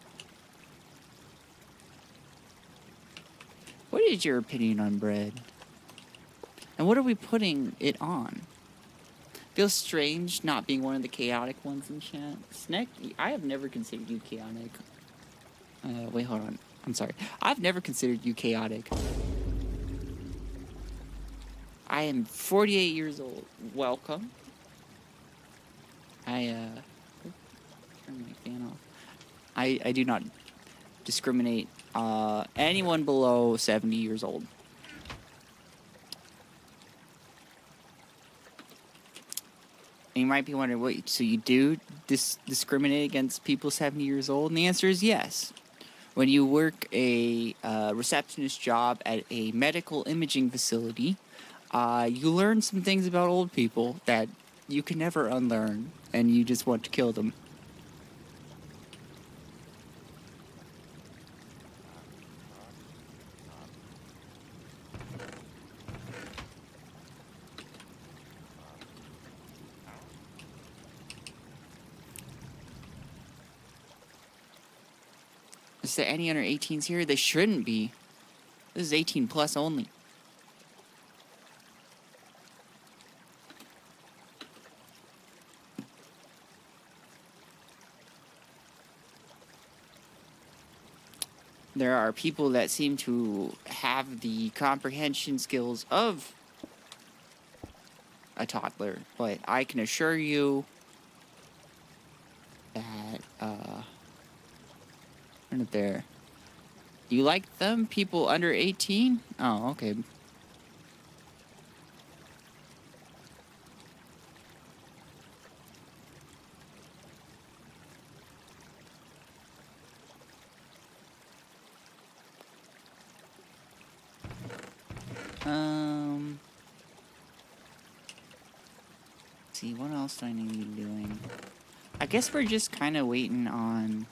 What is your opinion on bread? And what are we putting it on? Feels strange not being one of the chaotic ones in chat. Snack, I have never considered you chaotic. Wait, hold on. I'm sorry. I've never considered you chaotic. I am 48 years old. Welcome. Turn my fan off. I do not discriminate anyone below 70 years old. And you might be wondering, wait, so you do discriminate against people 70 years old? And the answer is yes. When you work a receptionist job at a medical imaging facility, you learn some things about old people that you can never unlearn, and you just want to kill them. Is there any under 18s here? There shouldn't be. This is 18 plus only. There are people that seem to have the comprehension skills of a toddler, but I can assure you that, right there. Do you like them? People under 18? Oh, okay. See, what else do I need to be doing? I guess we're just kind of waiting on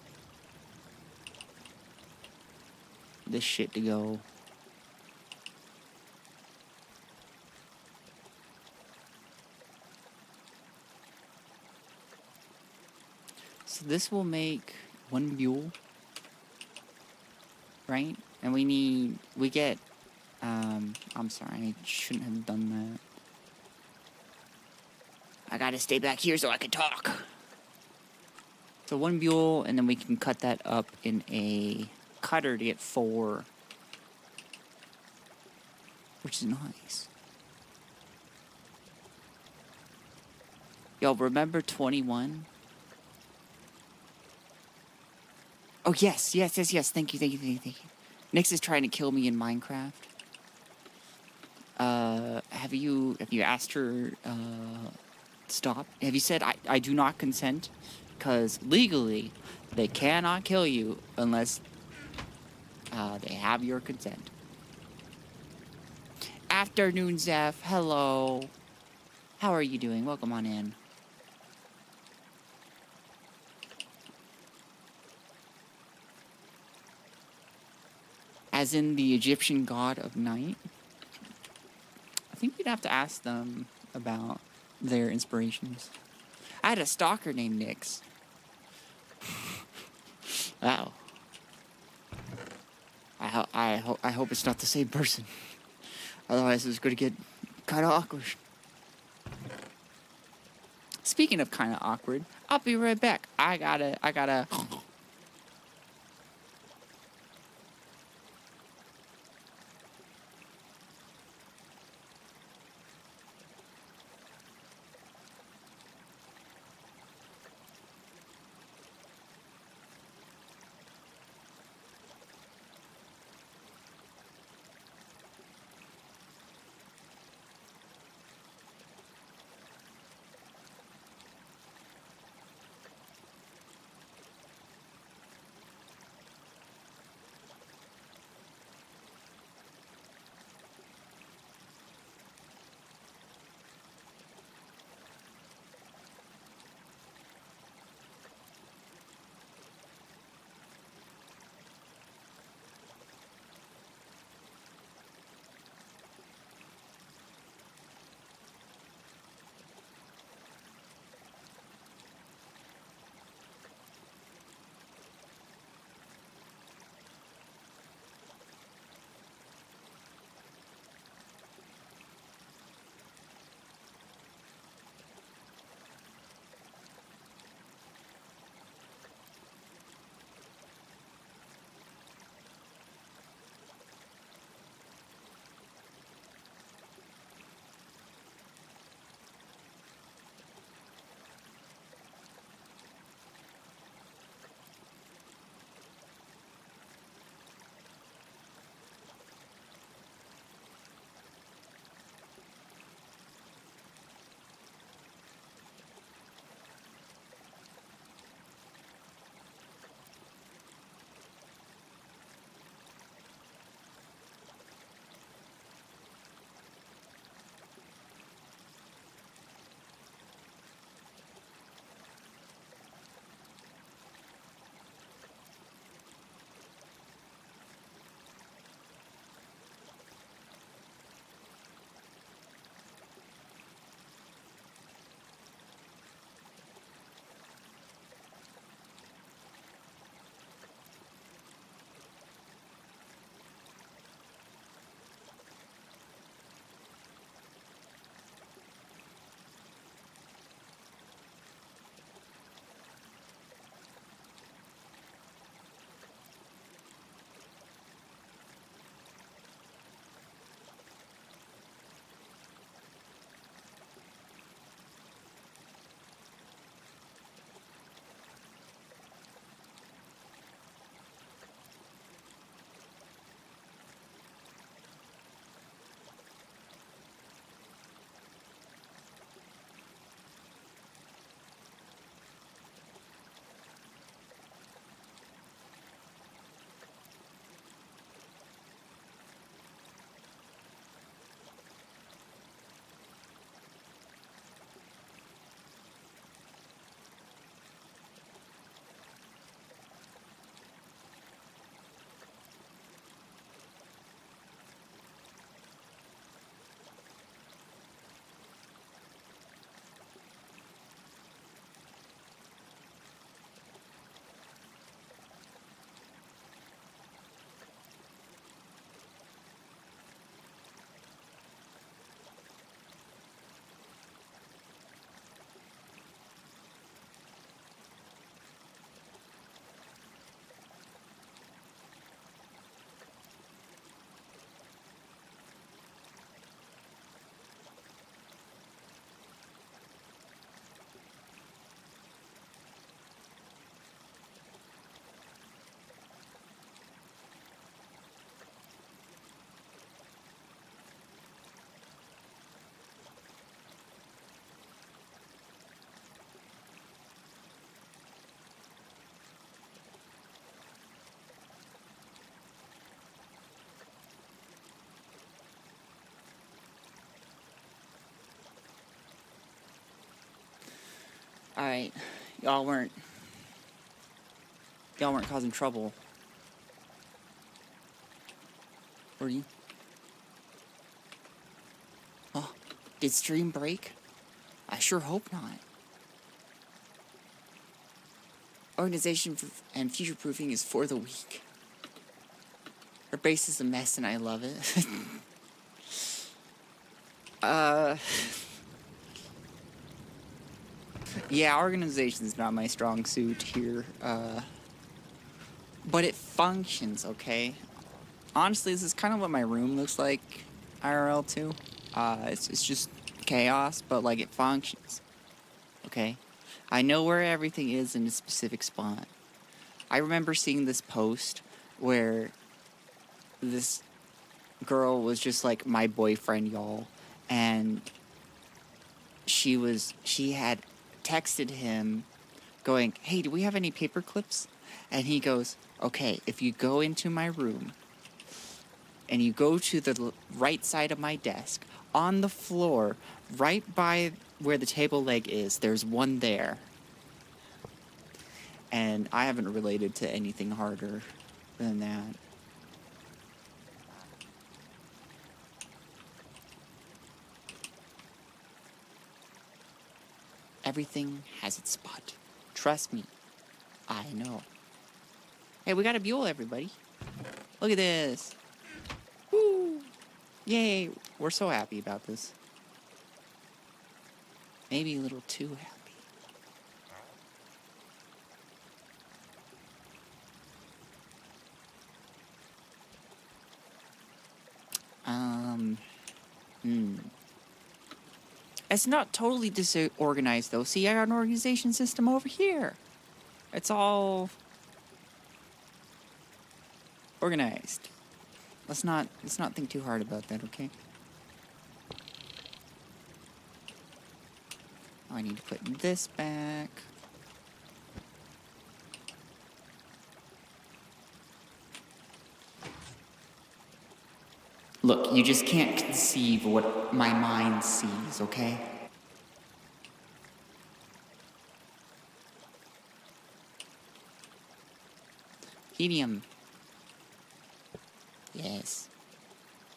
this shit to go. So this will make one mule, right? And we get, I'm sorry, I shouldn't have done that. I gotta stay back here so I can talk. So one mule, and then we can cut that up in a cutter to get 4. Which is nice. Yo, remember 21? Oh, yes. Thank you. Nyx is trying to kill me in Minecraft. Have you asked her, stop? Have you said, I do not consent? Because legally, they cannot kill you unless they have your consent. Afternoon, Zeph. Hello. How are you doing? Welcome on in. As in the Egyptian god of night? I think we'd have to ask them about their inspirations. I had a stalker named Nyx. Wow. I hope it's not the same person. Otherwise, it's going to get kind of awkward. Speaking of kind of awkward, I'll be right back. I gotta. Alright. Y'all weren't causing trouble. Were you? Oh, did stream break? I sure hope not. Organization and future proofing is for the weak. Our base is a mess and I love it. Yeah, organization's not my strong suit here. But it functions, okay? Honestly, this is kind of what my room looks like IRL too. It's just chaos, but like it functions. Okay? I know where everything is in a specific spot. I remember seeing this post where this girl was just like my boyfriend, y'all, and she had texted him going, "Hey, do we have any paper clips?" And he goes, "Okay, if you go into my room and you go to the right side of my desk, on the floor, right by where the table leg is, there's one there." And I haven't related to anything harder than that. Everything has its spot. Trust me. I know. Hey, we got a mule, everybody. Look at this. Woo! Yay! We're so happy about this. Maybe a little too happy. It's not totally disorganized though. See, I got an organization system over here. It's all organized. Let's not think too hard about that, okay? Oh, I need to put this back. Look, you just can't conceive what my mind sees, okay? Helium. Yes.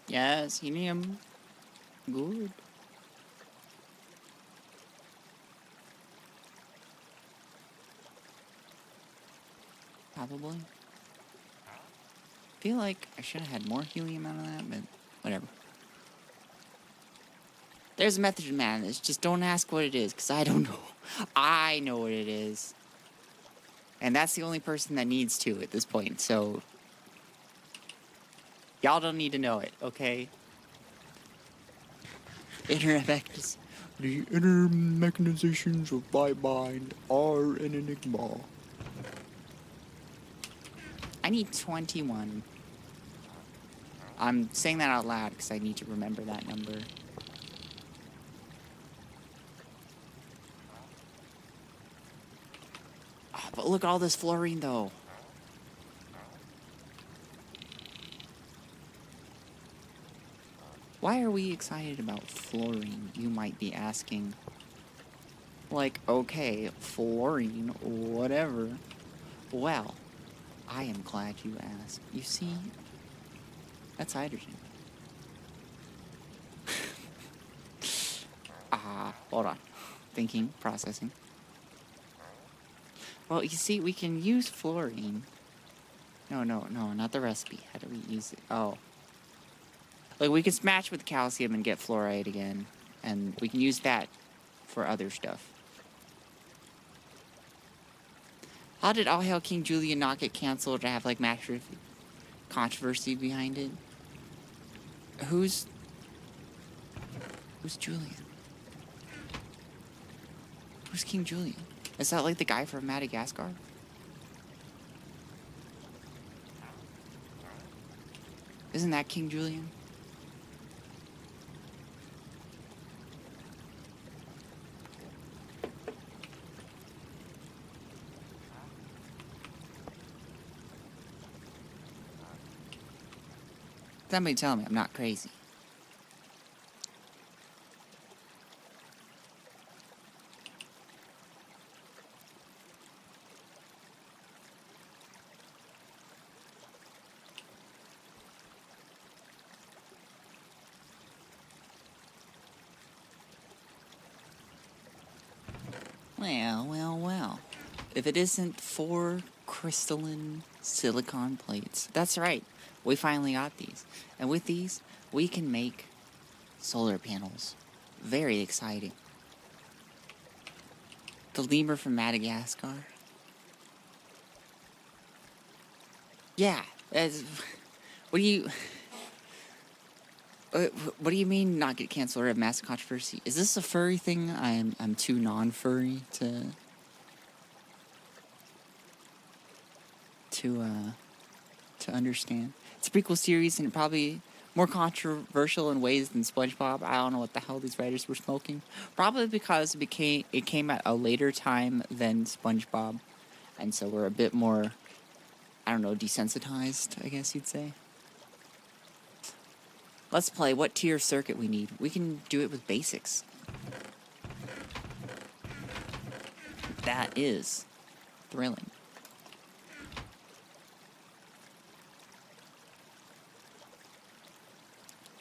Yes, helium. Good. Probably. Feel like I should have had more helium out of that, but whatever. There's a method to madness. Just don't ask what it is, because I don't know. I know what it is. And that's the only person that needs to at this point, so y'all don't need to know it, okay? The inner mechanizations of my mind are an enigma. I need 21. I'm saying that out loud because I need to remember that number. Oh, but look at all this fluorine, though. Why are we excited about fluorine, you might be asking? Like, okay, fluorine, whatever. Well, I am glad you asked. You see, that's hydrogen. Hold on. Thinking, processing. Well, you see, we can use fluorine. No, not the recipe. How do we use it? Oh. Like, we can smash with calcium and get fluoride again. And we can use that for other stuff. How did All Hail King Julian not get canceled to have, like, massive controversy behind it? Who's Julian? Who's King Julian? Is that, like, the guy from Madagascar? Isn't that King Julian? Somebody tell me I'm not crazy. Well. If it isn't 4 crystalline silicon plates. That's right. We finally got these. And with these, we can make solar panels. Very exciting. The lemur from Madagascar. Yeah. What do you mean not get canceled or have massive controversy? Is this a furry thing? I'm too non-furry to understand. It's a prequel series and probably more controversial in ways than SpongeBob. I don't know what the hell these writers were smoking. Probably because it came at a later time than SpongeBob, and so we're a bit more, I don't know, desensitized, I guess you'd say. Let's play what tier circuit we need. We can do it with basics. That is thrilling.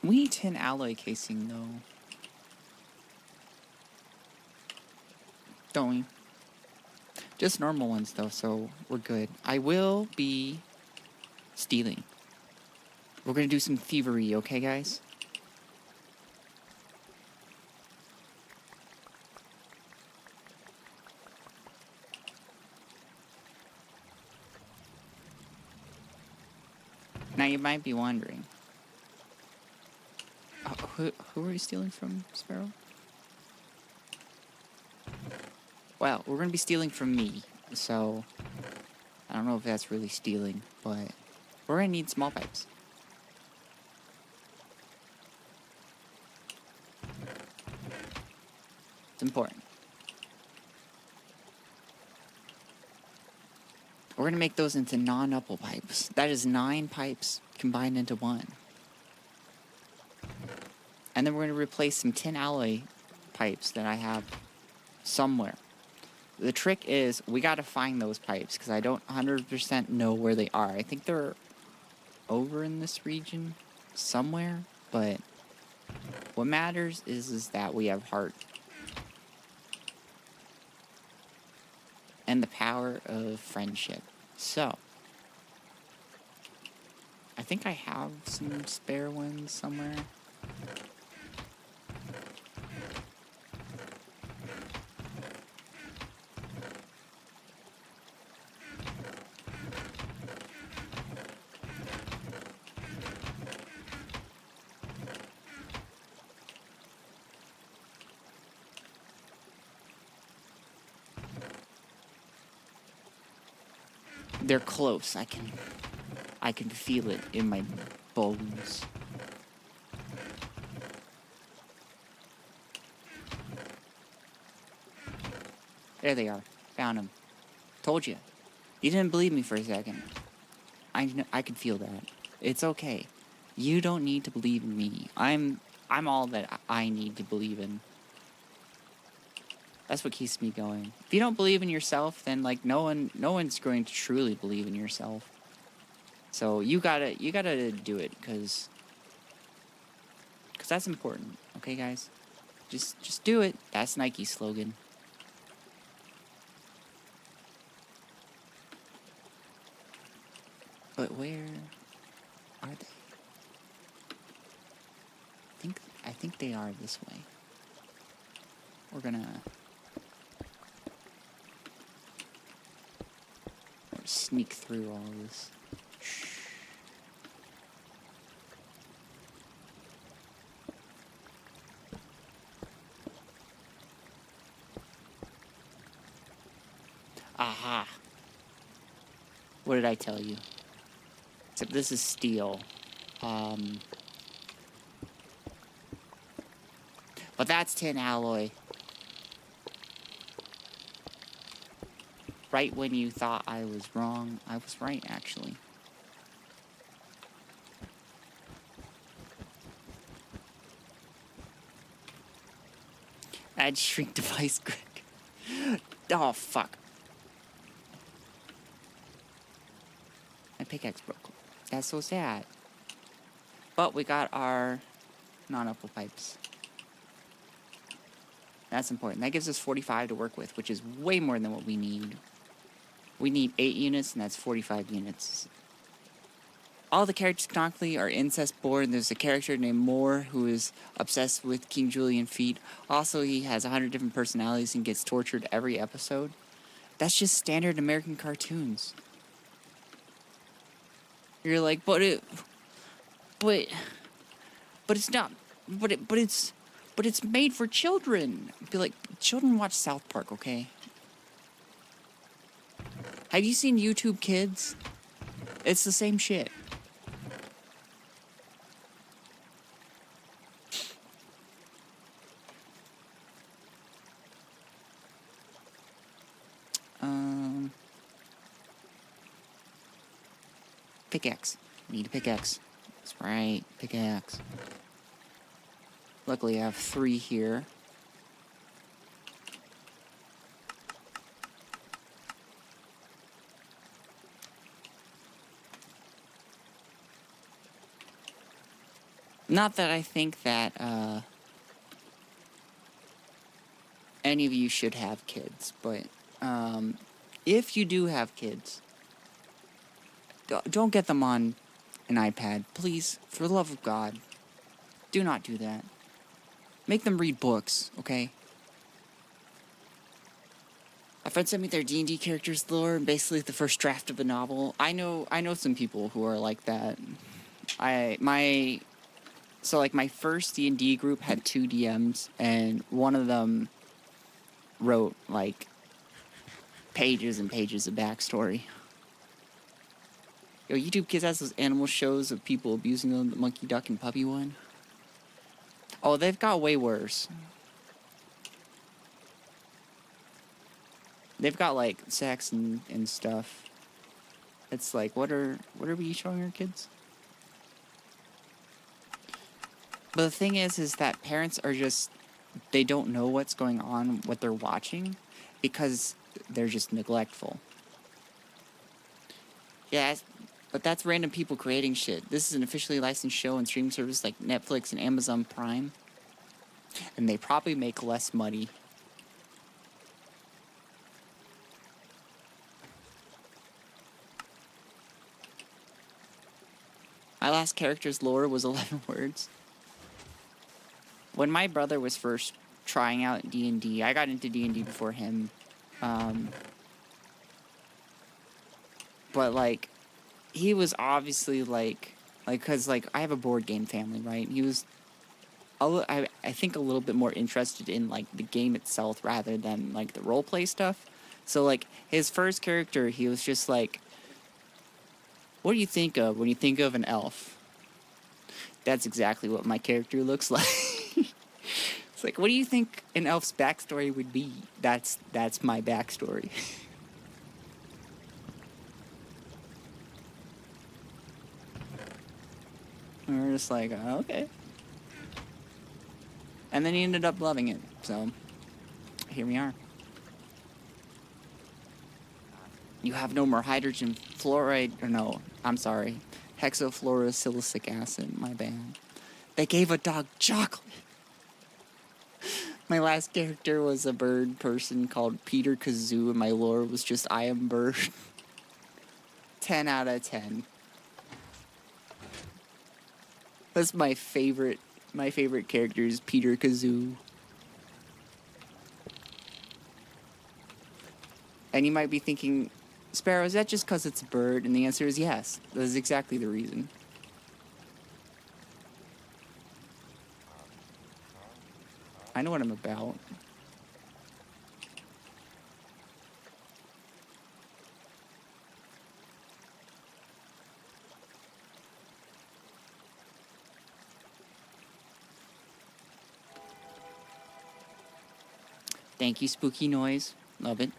We need tin alloy casing, though. Don't we? Just normal ones, though, so we're good. I will be stealing. We're gonna do some thievery, okay, guys? Now, you might be wondering. Who are you stealing from, Sparrow? Well, we're gonna be stealing from me, so I don't know if that's really stealing, but we're gonna need small pipes. It's important. We're gonna make those into non-upple pipes. That is 9 pipes combined into 1. And then we're going to replace some tin alloy pipes that I have somewhere. The trick is we got to find those pipes because I don't 100% know where they are. I think they're over in this region somewhere, but what matters is that we have heart. And the power of friendship. So, I think I have some spare ones somewhere. They're close. I can feel it in my bones. There they are. Found them. Told you. You didn't believe me for a second. I can feel that. It's okay. You don't need to believe in me. I'm all that I need to believe in. That's what keeps me going. If you don't believe in yourself, then like no one's going to truly believe in yourself. So you gotta do it because that's important. Okay, guys, just do it. That's Nike's slogan. But where are they? I think they are this way. We're gonna sneak through all this. Shh. Aha. What did I tell you? Except this is steel. But that's tin alloy. Right when you thought I was wrong, I was right, actually. Add shrink device, Greg. Oh, fuck. My pickaxe broke. That's so sad. But we got our non-upple pipes. That's important. That gives us 45 to work with, which is way more than what we need. We need 8 units, and that's 45 units. All the characters canonically are incest-born. There's a character named Moore who is obsessed with King Julian feet. Also, he has 100 different personalities and gets tortured every episode. That's just standard American cartoons. You're like, but it's not, but it's made for children. Be like, children watch South Park, okay? Have you seen YouTube Kids? It's the same shit. Pickaxe. Need a pickaxe. That's right, pickaxe. Luckily I have 3 here. Not that I think that any of you should have kids, but if you do have kids, don't get them on an iPad. Please, for the love of God, do not do that. Make them read books, okay? A friend sent me their D&D characters lore, and basically the first draft of a novel. I know some people who are like that. So like my first D&D group had 2 DMs, and one of them wrote like pages and pages of backstory. Yo, YouTube Kids has those animal shows of people abusing them, the monkey, duck, and puppy one. Oh, they've got way worse. They've got like sex and stuff. It's like, what are we showing our kids? But the thing is that parents are just, they don't know what's going on, what they're watching, because they're just neglectful. Yeah, but that's random people creating shit. This is an officially licensed show and streaming service like Netflix and Amazon Prime. And they probably make less money. My last character's lore was 11 words. When my brother was first trying out D&D, I got into D&D before him. But like, he was obviously like, cause like I have a board game family, right? He was, I think a little bit more interested in like the game itself rather than like the roleplay stuff. So like his first character, he was just like, what do you think of when you think of an elf? That's exactly what my character looks like. It's like, what do you think an elf's backstory would be? That's my backstory. And we're just like, okay. And then he ended up loving it, so here we are. You have no more hydrogen fluoride, or no, I'm sorry, hexafluorosilicic acid, my bad. They gave a dog chocolate. My last character was a bird person called Peter Kazoo, and my lore was just I am bird. 10 out of 10. That's my favorite character is Peter Kazoo. And you might be thinking, Sparrow, is that just because it's a bird? And the answer is yes. That is exactly the reason. I know what I'm about. Thank you, Spooky Noise. Love it.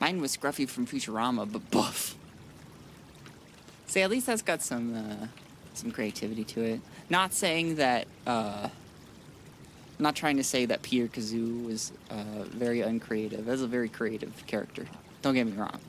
Mine was Scruffy from Futurama, but buff. See, at least that's got some creativity to it. Not saying that, I'm not trying to say that Peter Kazoo was very uncreative. That's a very creative character. Don't get me wrong.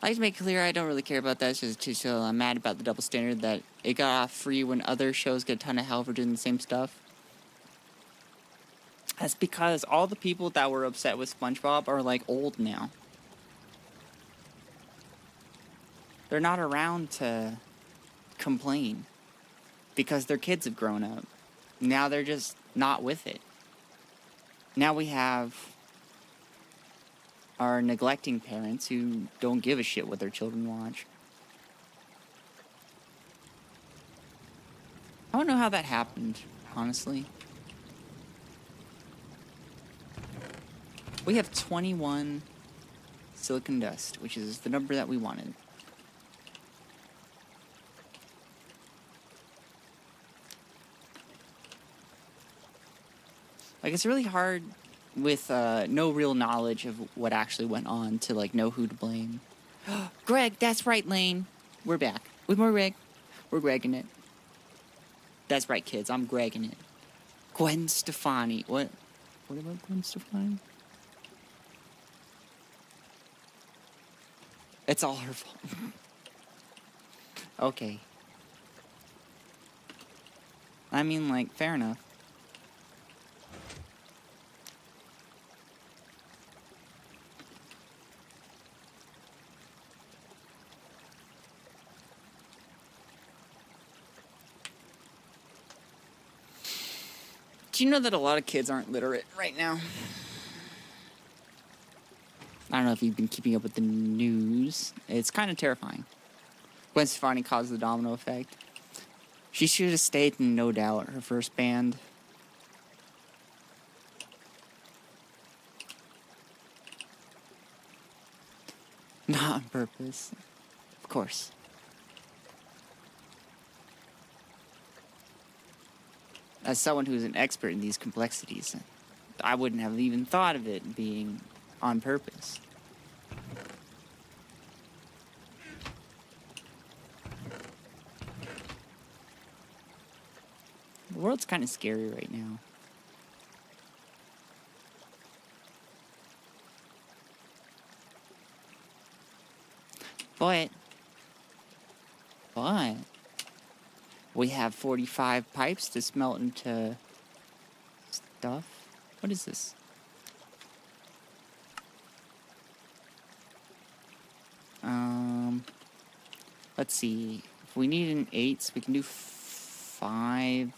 I like to make clear I don't really care about that. It's just too so I'm mad about the double standard that it got off free when other shows get a ton of hell for doing the same stuff. That's because all the people that were upset with SpongeBob are like old now. They're not around to complain because their kids have grown up. Now they're just not with it. Now we have our neglecting parents who don't give a shit what their children watch. I don't know how that happened, honestly. We have 21 silicon dust, which is the number that we wanted. Like, it's really hard with no real knowledge of what actually went on to, like, know who to blame. Greg, that's right, Lane. We're back. With more Greg. We're Gregging it. That's right, kids. I'm Gregging it. Gwen Stefani. What about Gwen Stefani? It's all her fault. Okay. I mean, like, fair enough. Do you know that a lot of kids aren't literate right now? I don't know if you've been keeping up with the news. It's kind of terrifying. Gwen Stefani caused the domino effect. She should have stayed in No Doubt, her first band. Not on purpose. Of course. As someone who's an expert in these complexities, I wouldn't have even thought of it being on purpose. The world's kind of scary right now. But we have 45 pipes to smelt into stuff. What is this? Let's see. If we need an 8, we can do 5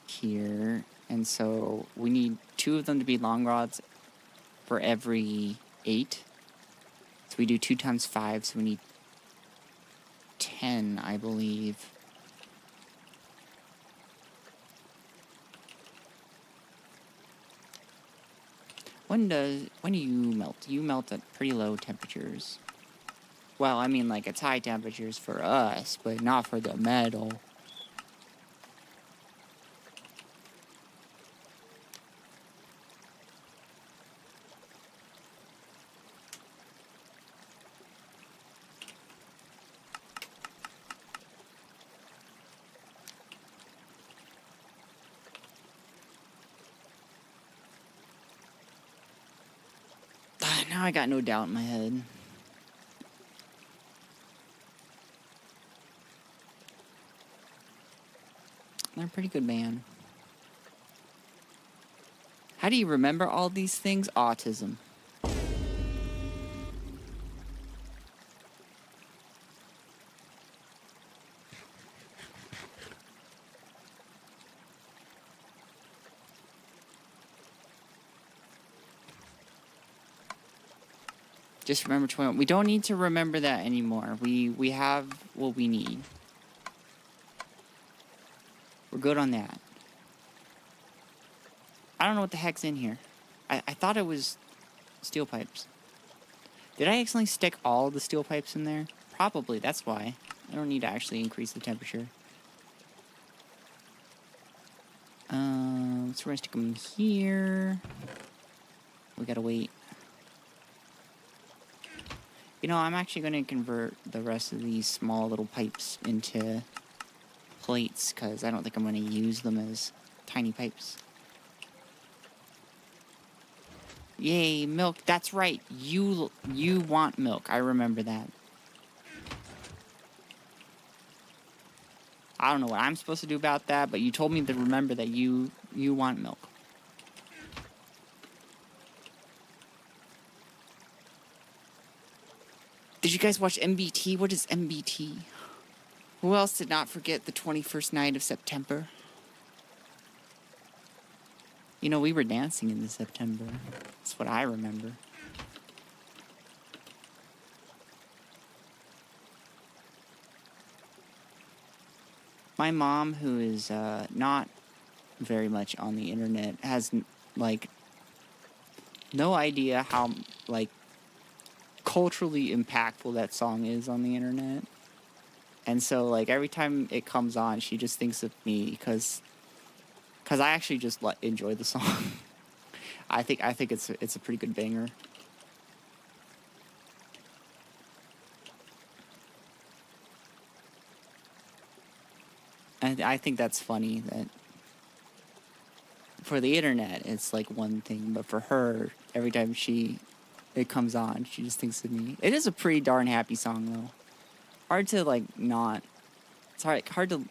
here. And so we need 2 of them to be long rods for every 8. So we do 2 times 5, so we need 10, I believe. When do you melt? You melt at pretty low temperatures. Well, I mean, like, it's high temperatures for us, but not for the metal. Now I got No Doubt in my head. They're a pretty good band. How do you remember all these things? Autism. Just remember 21. We don't need to remember that anymore. We have what we need. We're good on that. I don't know what the heck's in here. I thought it was steel pipes. Did I accidentally stick all the steel pipes in there? Probably, that's why. I don't need to actually increase the temperature. So we're gonna stick them here. We gotta wait. You know, I'm actually going to convert the rest of these small little pipes into plates, because I don't think I'm going to use them as tiny pipes. Yay, milk. That's right. You want milk. I remember that. I don't know what I'm supposed to do about that, but you told me to remember that you want milk. Did you guys watch MBT? What is MBT? Who else did not forget the 21st night of September? You know, we were dancing in September. That's what I remember. My mom, who is not very much on the internet, has, like, no idea how, like, culturally impactful that song is on the internet. And so, like, every time it comes on, she just thinks of me because I actually just enjoy the song. I think it's a pretty good banger. And I think that's funny that for the internet it's like one thing, but for her, every time it comes on, she just thinks of me. It is a pretty darn happy song though. Hard to like not. It's hard to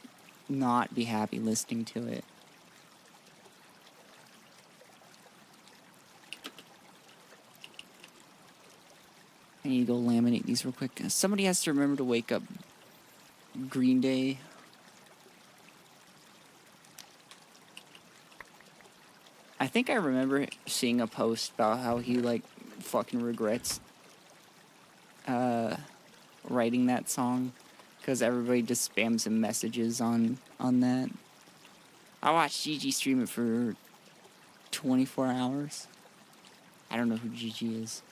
not be happy listening to it. I need to go laminate these real quick. Somebody has to remember to wake up Green Day. I think I remember seeing a post about how he, like, fucking regrets writing that song because everybody just spams him messages on that. I watched Gigi stream it for 24 hours. I don't know who Gigi is.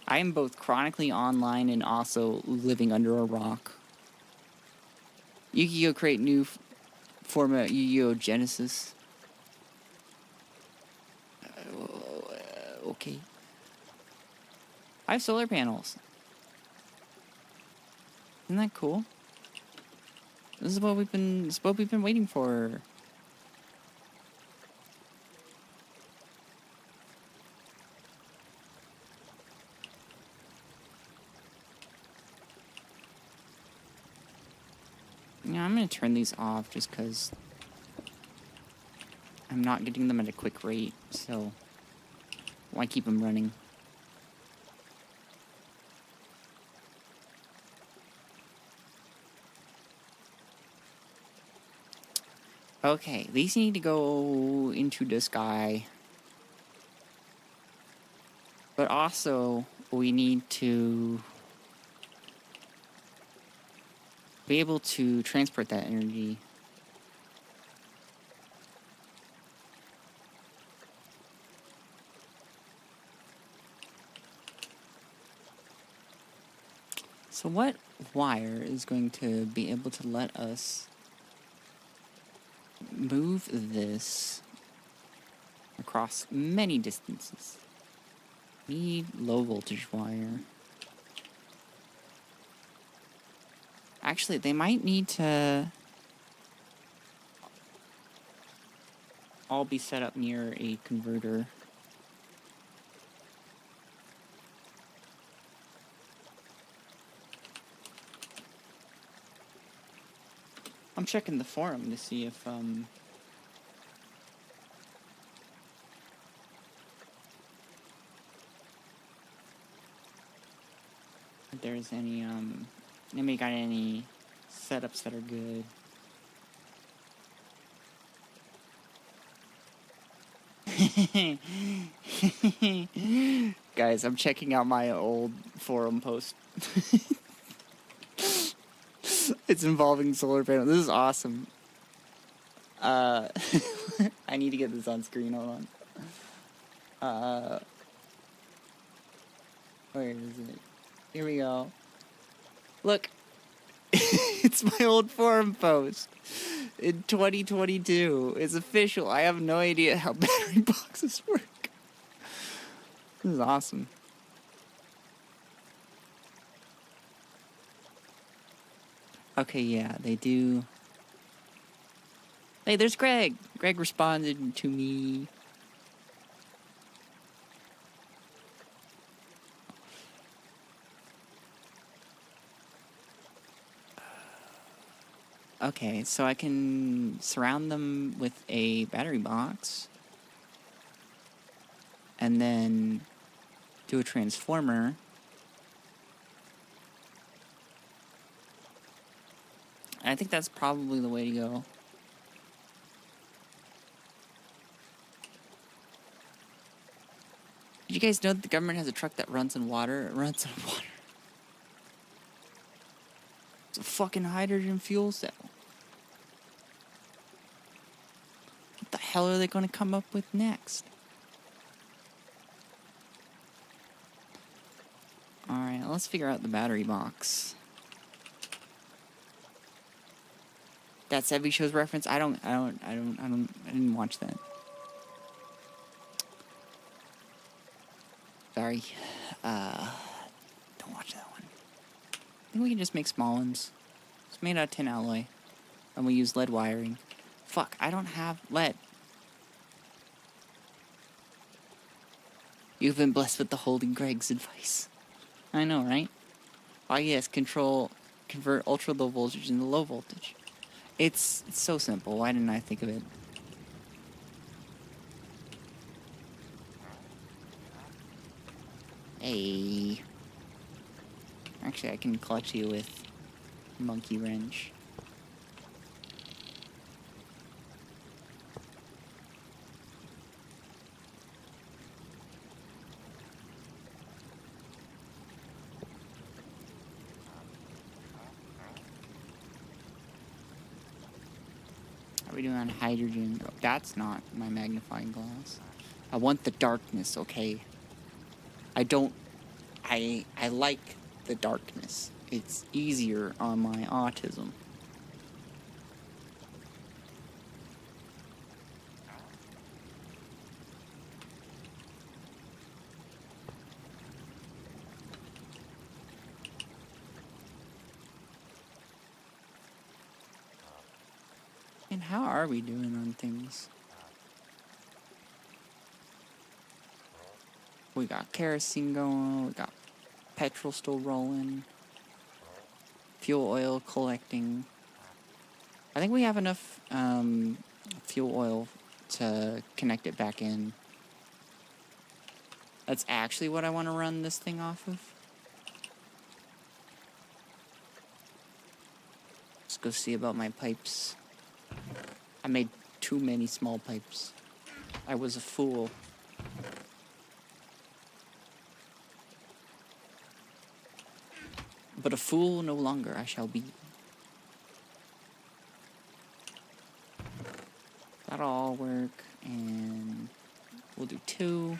I am both chronically online and also living under a rock. Yu-Gi-Oh! Create new format Yu-Gi-Oh! Genesis. Okay. I have solar panels. Isn't that cool? This is what we've been waiting for. Yeah, I'm gonna turn these off just because I'm not getting them at a quick rate, so why keep them running? Okay, these need to go into the sky. But also, we need to be able to transport that energy. So what wire is going to be able to let us move this across many distances? Need low voltage wire. Actually, they might need to all be set up near a converter. I'm checking the forum to see if there's any anybody got any setups that are good. Guys, I'm checking out my old forum post. It's involving solar panels. This is awesome. I need to get this on screen. Hold on. Where is it? Here we go. Look. It's my old forum post. In 2022. It's official. I have no idea how battery boxes work. This is awesome. Okay, yeah, they do. Hey, there's Greg. Greg responded to me. Okay, so I can surround them with a battery box. And then do a transformer. I think that's probably the way to go. Did you guys know that the government has a truck that runs on water? It runs on water. It's a fucking hydrogen fuel cell. What the hell are they going to come up with next? Alright, let's figure out the battery box. That 70 Show's reference? I didn't watch that. Sorry. Don't watch that one. I think we can just make small ones. It's made out of tin alloy. And we use lead wiring. Fuck, I don't have lead. You've been blessed with the holding Greg's advice. I know, right? Oh yes, convert ultra low voltage into low voltage. It's so simple. Why didn't I think of it? Hey. Actually, I can clutch you with monkey wrench. How are we doing on hydrogen? Oh, that's not my magnifying glass. I want the darkness, okay? I like the darkness. It's easier on my autism. And how are we doing on things? We got kerosene going, we got petrol still rolling, fuel oil collecting. I think we have enough fuel oil to connect it back in. That's actually what I want to run this thing off of. Let's go see about my pipes. I made too many small pipes. I was a fool. But a fool no longer I shall be. That'll all work, and we'll do 2.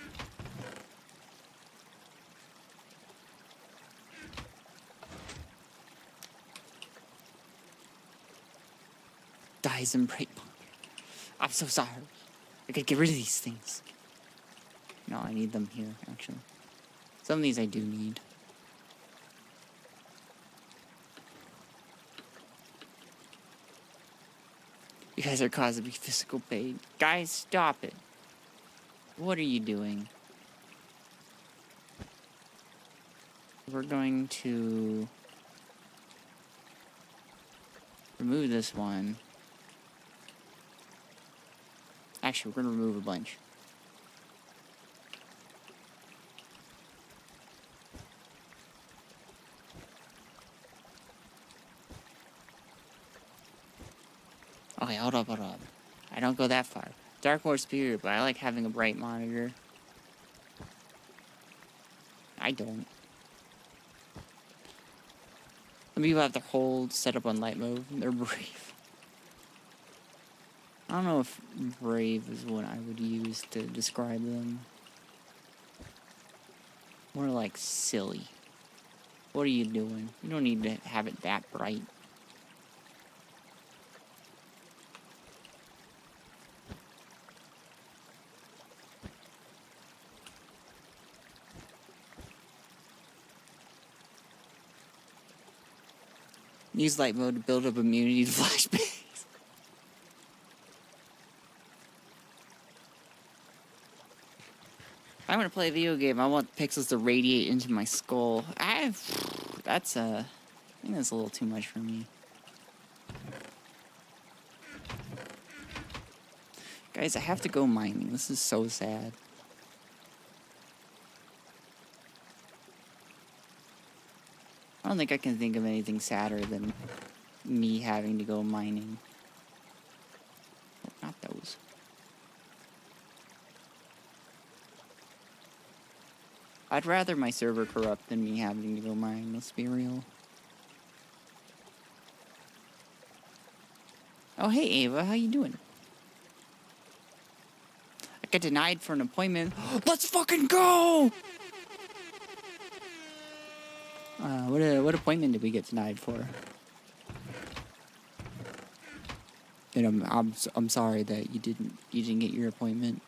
Dies and break. I'm so sorry. I gotta get rid of these things. No, I need them here, actually. Some of these I do need. You guys are causing me physical pain. Guys, stop it. What are you doing? We're going to remove this one. Actually, we're going to remove a bunch. Okay, hold up. I don't go that far. Dark more superior, but I like having a bright monitor. I don't. Some people have their whole setup on light mode. They're brave. I don't know if brave is what I would use to describe them. More like silly. What are you doing? You don't need to have it that bright. Use light mode to build up immunity to flashbangs. I want to play a video game. I want pixels to radiate into my skull. I think that's a little too much for me. Guys, I have to go mining. This is so sad. I don't think I can think of anything sadder than me having to go mining. Oh, not those. I'd rather my server corrupt than me having to go mine, let's be real. Oh, hey Ava, how you doing? I got denied for an appointment. Let's fucking go! What appointment did we get denied for? And I'm sorry that you didn't get your appointment.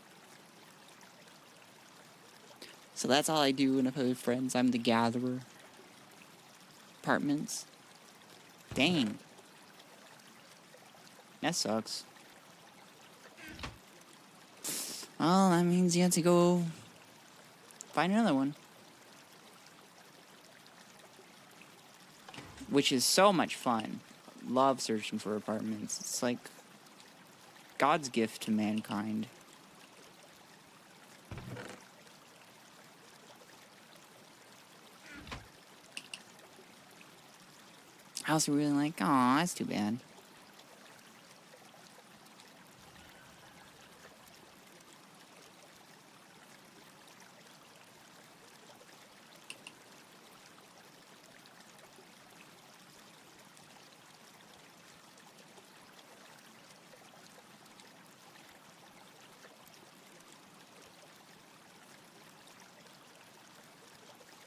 So that's all I do when I play with friends. I'm the gatherer. Apartments. Dang. That sucks. Well, that means you have to go find another one. Which is so much fun. Love searching for apartments. It's like God's gift to mankind. I also really like, aw, that's too bad.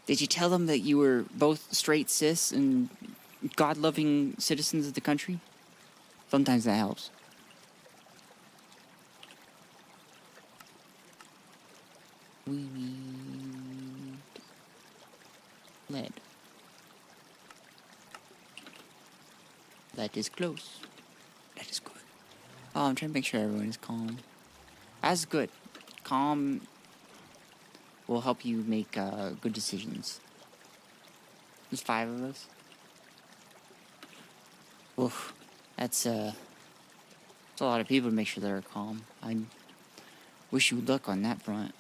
Did you tell them that you were both straight cis and God-loving citizens of the country? Sometimes that helps. We need lead. That is close. That is good. Oh, I'm trying to make sure everyone is calm. That's good. Calm will help you make good decisions. There's 5 of us. Oof, that's a lot of people to make sure they're calm. I wish you luck on that front.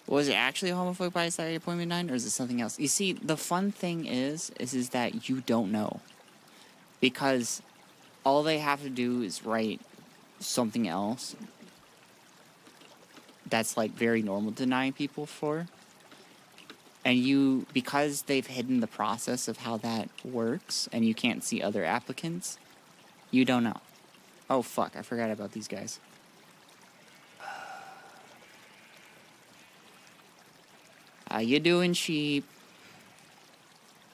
Was it actually a homophobic bias at appointment 9, or is it something else? You see, the fun thing is that you don't know. Because all they have to do is write something else that's like very normal to deny people for. And you, because they've hidden the process of how that works and you can't see other applicants, you don't know. Oh fuck, I forgot about these guys. How you doing, sheep?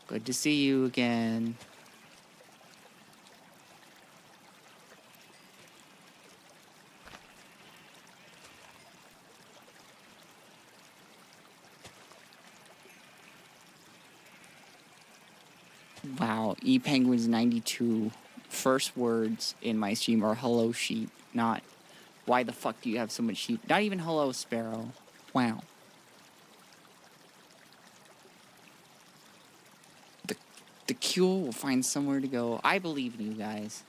Good to see you again. Wow, ePenguins92 first words in my stream are hello sheep, not why the fuck do you have so much sheep? Not even hello Sparrow. Wow. The Q will find somewhere to go. I believe in you guys.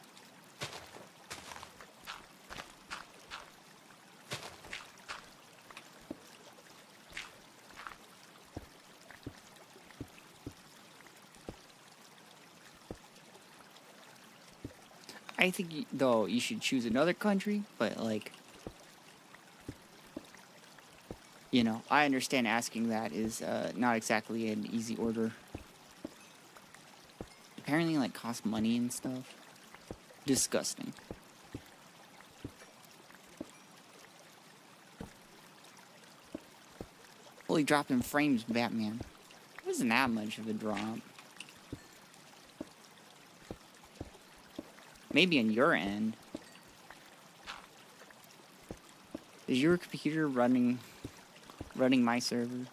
I think, though, you should choose another country, but, like, you know, I understand asking that is not exactly an easy order. Apparently, like, cost money and stuff. Disgusting. Holy drop in frames, Batman. It wasn't that much of a drop. Maybe on your end. Is your computer running my server?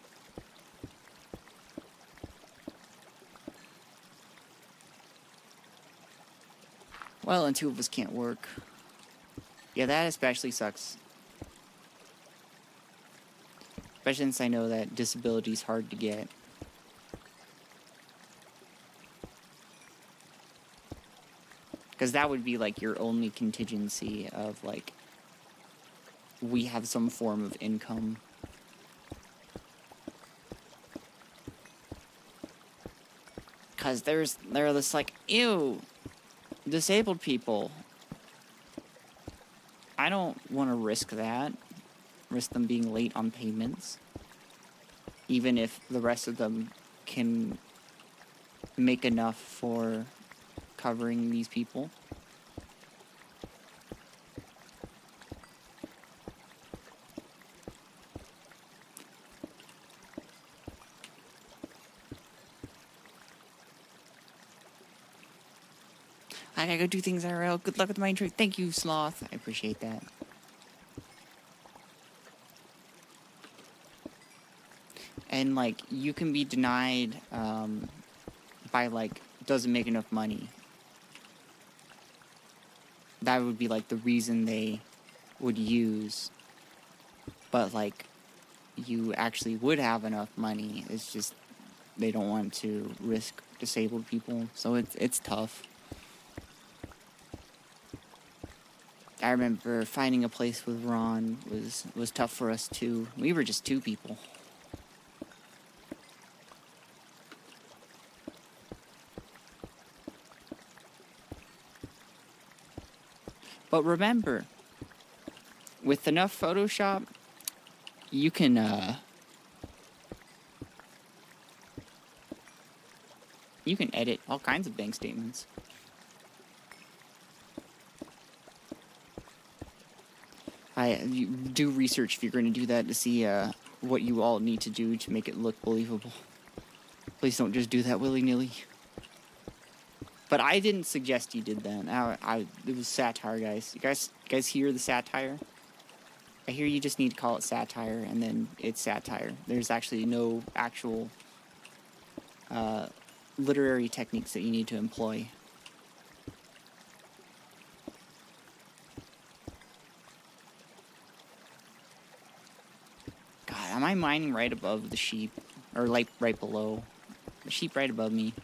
Well, and 2 of us can't work. Yeah, that especially sucks. Especially since I know that disability is hard to get. Because that would be like your only contingency of like, we have some form of income. Because they're this like, ew, disabled people. I don't want to risk that. Risk them being late on payments. Even if the rest of them can make enough for covering these people. I gotta go do things IRL. Good luck with the mine trade. Thank you, Sloth. I appreciate that. And, like, you can be denied by, like, doesn't make enough money. That would be, like, the reason they would use. But, like, you actually would have enough money. It's just they don't want to risk disabled people. So it's tough. I remember finding a place with Ron was tough for us, too. We were just 2 people. But remember, with enough Photoshop, you can, edit all kinds of bank statements. You do research if you're going to do that to see, what you all need to do to make it look believable. Please don't just do that willy-nilly. But I didn't suggest you did that. It was satire, guys. You guys hear the satire? I hear you just need to call it satire, and then it's satire. There's actually no actual literary techniques that you need to employ. God, am I mining right above the sheep? Or like right below? The sheep right above me.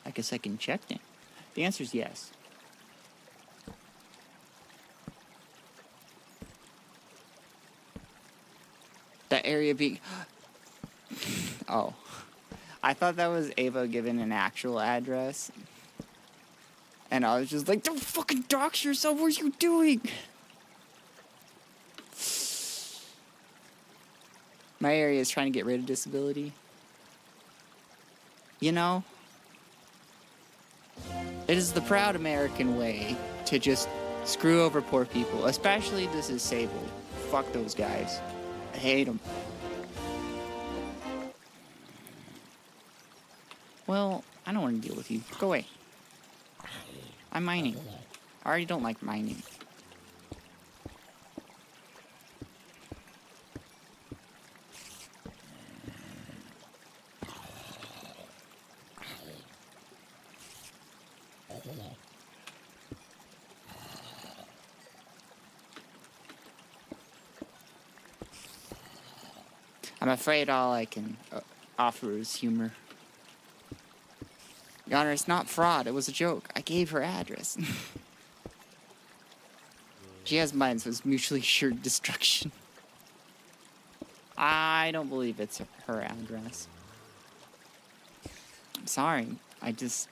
I guess I can check it. The answer is yes. That area being... Oh. I thought that was Ava given an actual address. And I was just like, don't fucking dox yourself, what are you doing? My area is trying to get rid of disability. You know? It is the proud American way to just screw over poor people, especially the disabled. Fuck those guys. I hate them. Well, I don't want to deal with you. Go away. I'm mining. I already don't like mining. I'm afraid all I can offer is humor. Your Honor, it's not fraud. It was a joke. I gave her address. She has mine, so it's mutually assured destruction. I don't believe it's her address. I'm sorry. I just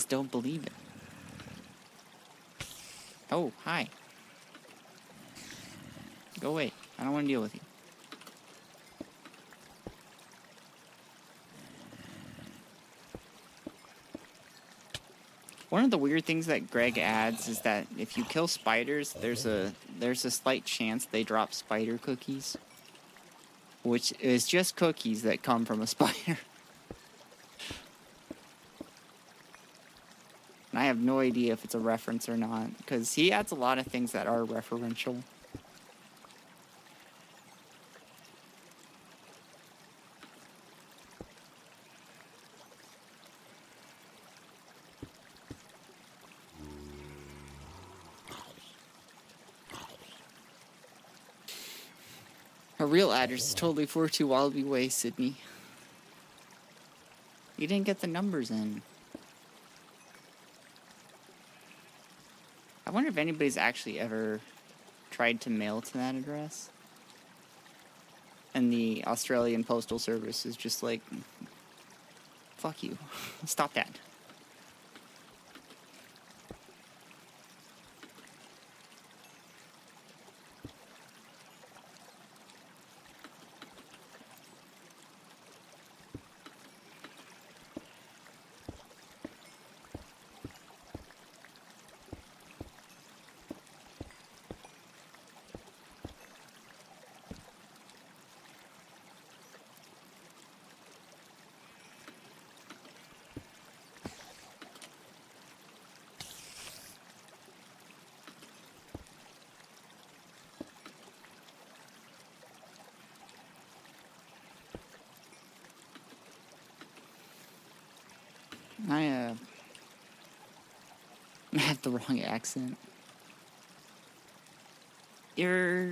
don't believe it. Oh, hi. Go away. I don't want to deal with you. One of the weird things that Greg adds is that if you kill spiders, there's a slight chance they drop spider cookies, which is just cookies that come from a spider. And I have no idea if it's a reference or not, because he adds a lot of things that are referential. Her real address is totally 42 Wallaby Way, Sydney. You didn't get the numbers in. I wonder if anybody's actually ever tried to mail to that address. And the Australian Postal Service is just like, fuck you. Stop that. I have the wrong accent. Your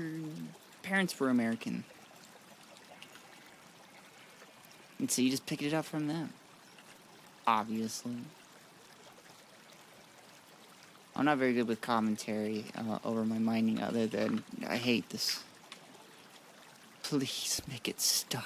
parents were American. And so you just picked it up from them. Obviously. I'm not very good with commentary over my mining other than, I hate this. Please make it stop.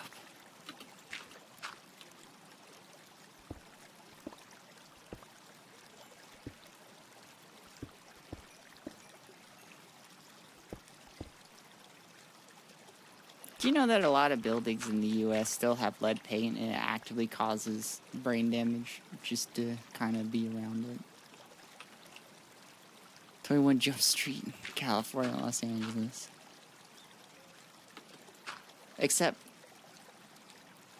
Do you know that a lot of buildings in the U.S. still have lead paint and it actively causes brain damage just to kind of be around it? 21 Jump Street, California, Los Angeles. Except,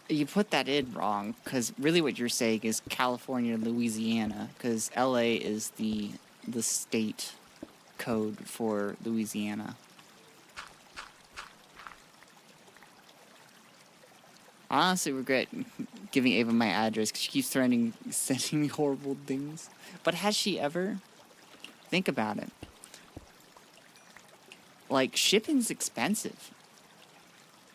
you put that in wrong, because really what you're saying is California, Louisiana, because L.A. is the state code for Louisiana. I honestly regret giving Ava my address because she keeps sending me horrible things. But has she ever? Think about it. Like, shipping's expensive.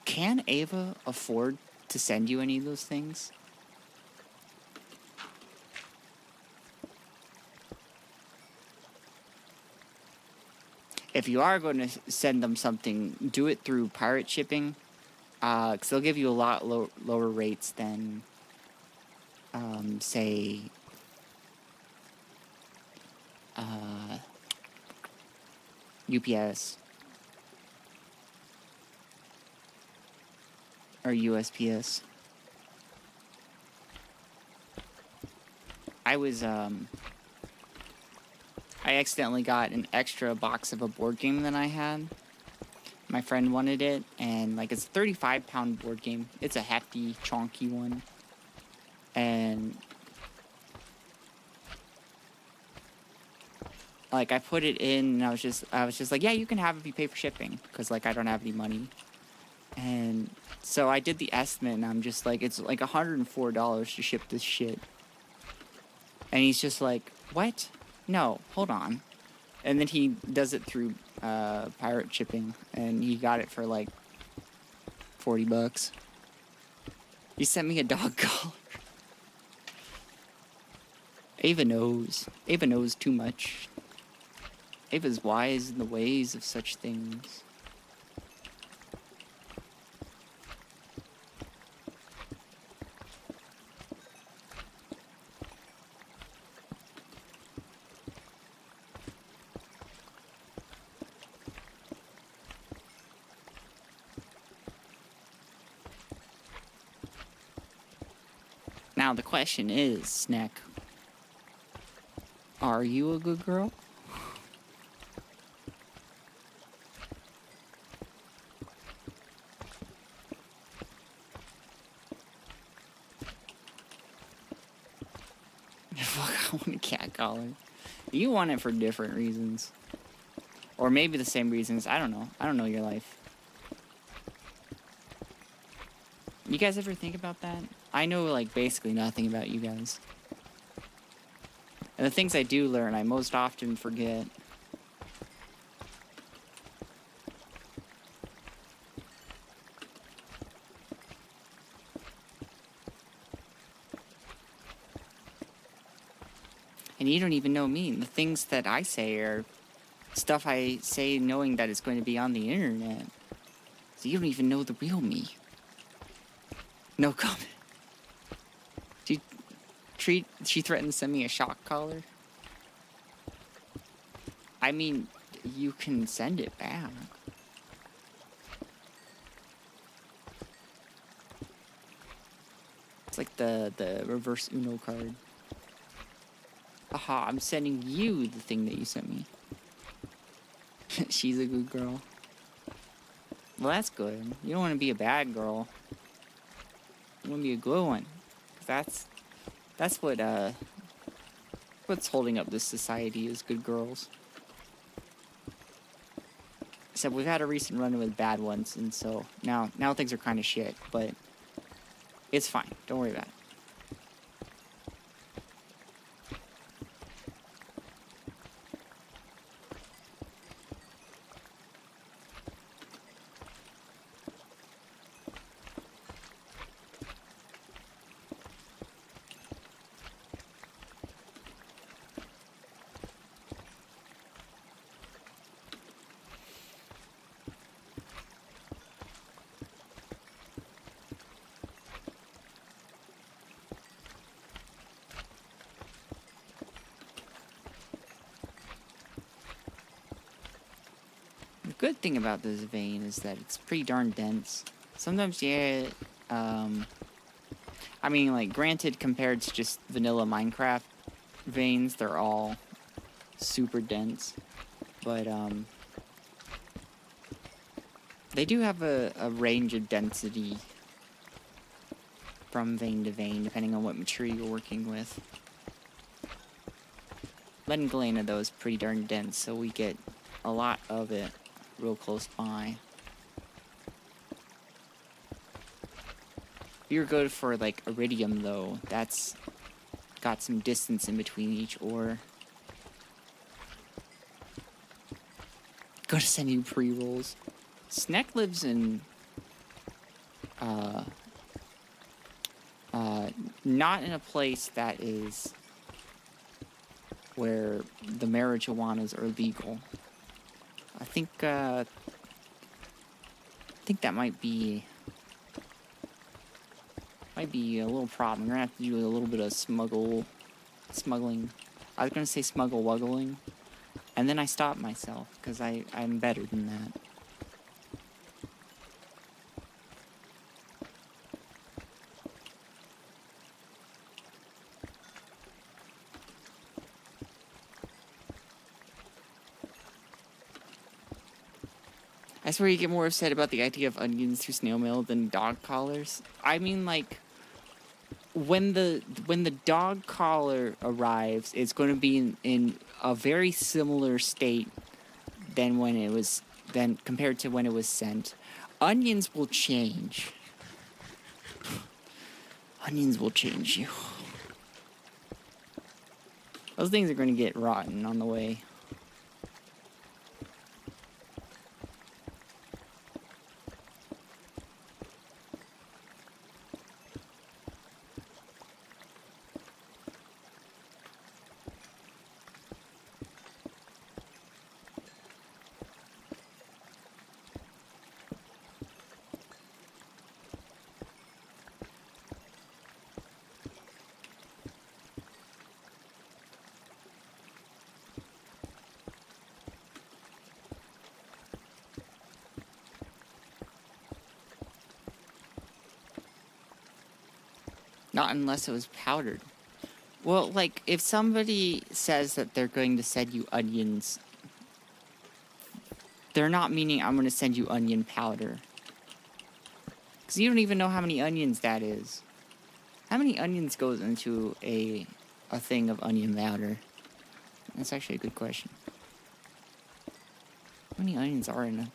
Can Ava afford to send you any of those things? If you are going to send them something, do it through pirate shipping. Because they'll give you a lot lower rates than, say, UPS or USPS. I accidentally got an extra box of a board game that I had. My friend wanted it, and like it's a 35-pound board game. It's a hefty, chonky one. And like I put it in, and I was just like, yeah, you can have it if you pay for shipping, because like I don't have any money. And so I did the estimate, and I'm just like, it's like $104 to ship this shit. And he's just like, what? No, hold on. And then he does it through pirate shipping, and he got it for like $40. He sent me a dog collar. Ava knows. Ava knows too much. Ava's wise in the ways of such things. Now the question is, Snack, are you a good girl? Fuck, I want a cat collar. You want it for different reasons. Or maybe the same reasons. I don't know. I don't know your life. You guys ever think about that? I know, like, basically nothing about you guys. And the things I do learn, I most often forget. And you don't even know me. And the things that I say are stuff I say knowing that it's going to be on the internet. So you don't even know the real me. No comment. She threatened to send me a shock collar. I mean, you can send it back. It's like the reverse Uno card. Aha, I'm sending you the thing that you sent me. She's a good girl. Well, that's good. You don't want to be a bad girl. You want to be a good one. That's what's holding up this society is good girls. Except we've had a recent run with bad ones, and so now things are kind of shit, but it's fine. Don't worry about it. The good thing about this vein is that it's pretty darn dense. Sometimes, yeah, I mean, like, granted, compared to just vanilla Minecraft veins, they're all super dense. But, they do have a range of density from vein to vein, depending on what material you're working with. Lead and galena, though, is pretty darn dense, so we get a lot of it real close by. If you're good for, like, iridium, though, that's got some distance in between each ore. Gotta send you pre-rolls. Sneck lives in, not in a place that is where the marijuanas are legal. I think that might be a little problem. We're gonna have to do a little bit of smuggling. I was gonna say smuggle-wuggling, and then I stopped myself, because I'm better than that. I swear you get more upset about the idea of onions through snail mail than dog collars. I mean, like, when the dog collar arrives, it's going to be in a very similar state than compared to when it was sent. Onions will change. Onions will change you. Those things are going to get rotten on the way. Not unless it was powdered. Well, like, if somebody says that they're going to send you onions, they're not meaning I'm going to send you onion powder. Because you don't even know how many onions that is. How many onions goes into a thing of onion powder? That's actually a good question. How many onions are in a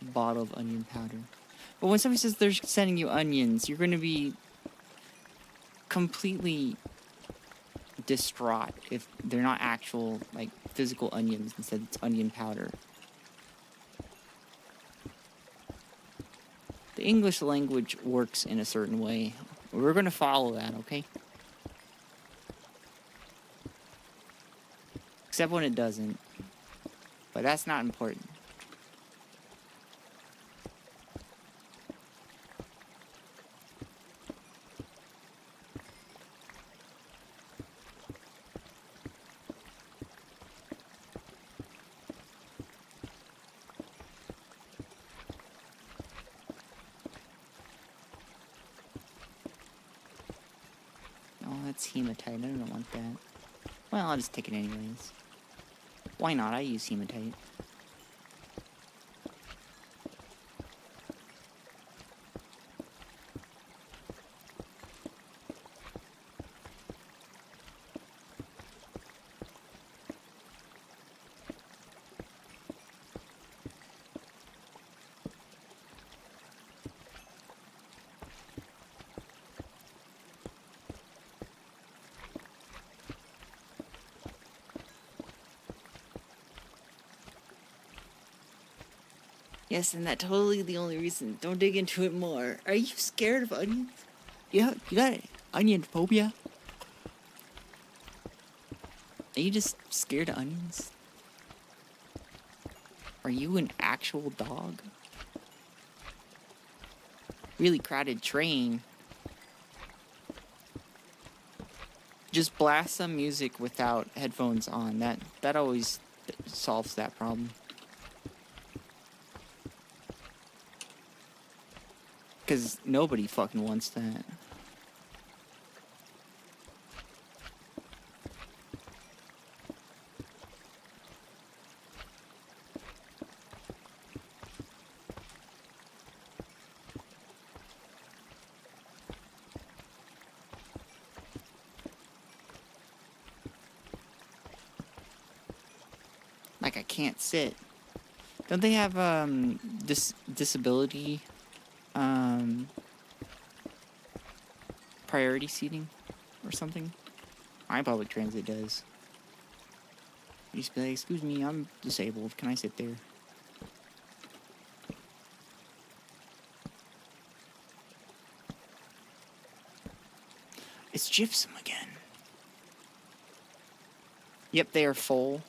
bottle of onion powder? But when somebody says they're sending you onions, you're going to be completely distraught if they're not actual, like, physical onions. Instead, it's onion powder. The English language works in a certain way. We're going to follow that, okay? Except when it doesn't. But that's not important. Oh, that's hematite. I don't want that. Well, I'll just take it anyways. Why not? I use hematite. Yes, and that's totally the only reason. Don't dig into it more. Are you scared of onions? Yeah, you got onion phobia? Are you just scared of onions? Are you an actual dog? Really crowded train. Just blast some music without headphones on. That always solves that problem. Because nobody fucking wants that. Like I can't sit. Don't they have disability priority seating or something? My public transit does. You just be like, excuse me, I'm disabled. Can I sit there? It's gypsum again. Yep, they are full.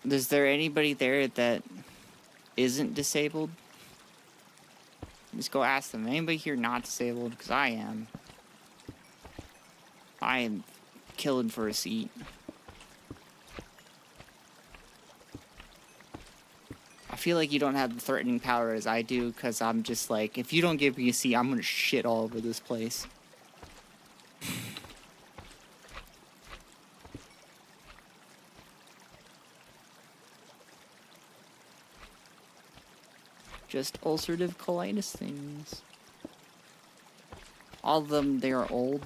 Is there anybody there that isn't disabled? Just go ask them. Anybody here not disabled? Because I am. I am killing for a seat. I feel like you don't have the threatening power as I do, because I'm just like, if you don't give me a seat, I'm going to shit all over this place. Just ulcerative colitis things. All of them, they are old.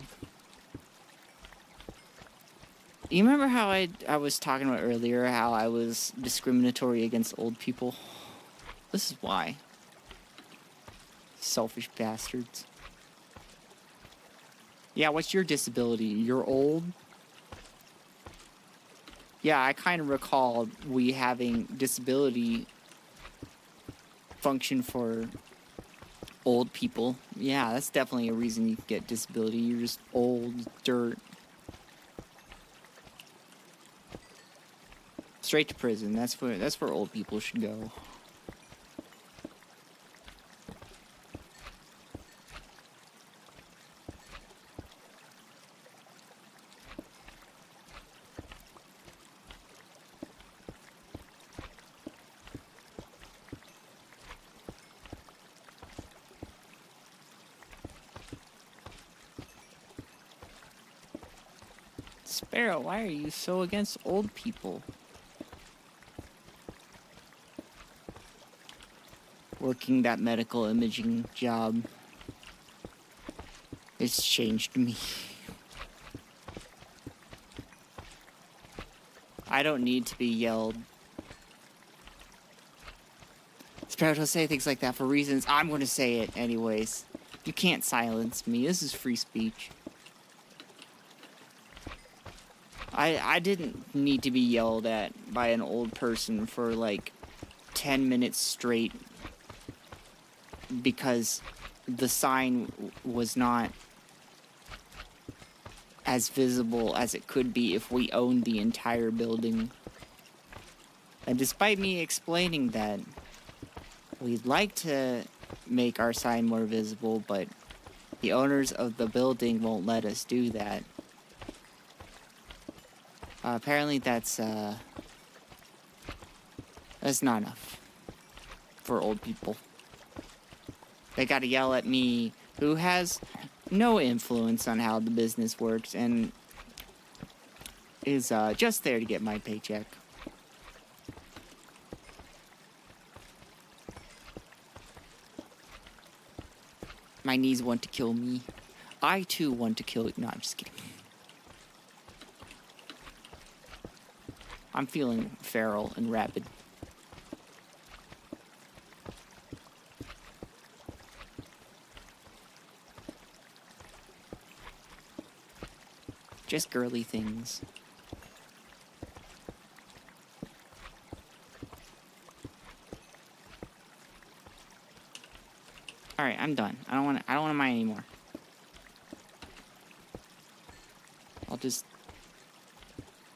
You remember how I was talking about earlier, how I was discriminatory against old people? This is why. Selfish bastards. Yeah, what's your disability? You're old? Yeah, I kind of recall we having disability function for old people. Yeah, that's definitely a reason you can get disability. You're just old dirt. Straight to prison. That's where old people should go. Sparrow, why are you so against old people? Working that medical imaging job. It's changed me. I don't need to be yelled. Sparrow, don't say things like that for reasons. I'm going to say it anyways. You can't silence me. This is free speech. I didn't need to be yelled at by an old person for like 10 minutes straight because the sign was not as visible as it could be if we owned the entire building. And despite me explaining that we'd like to make our sign more visible, but the owners of the building won't let us do that. Apparently that's not enough for old people. They gotta yell at me, who has no influence on how the business works and is just there to get my paycheck. My knees want to kill me. I too want to kill you. No, I'm just kidding. I'm feeling feral and rabid. Just girly things. Alright, I'm done. I don't want to mine anymore. I'll just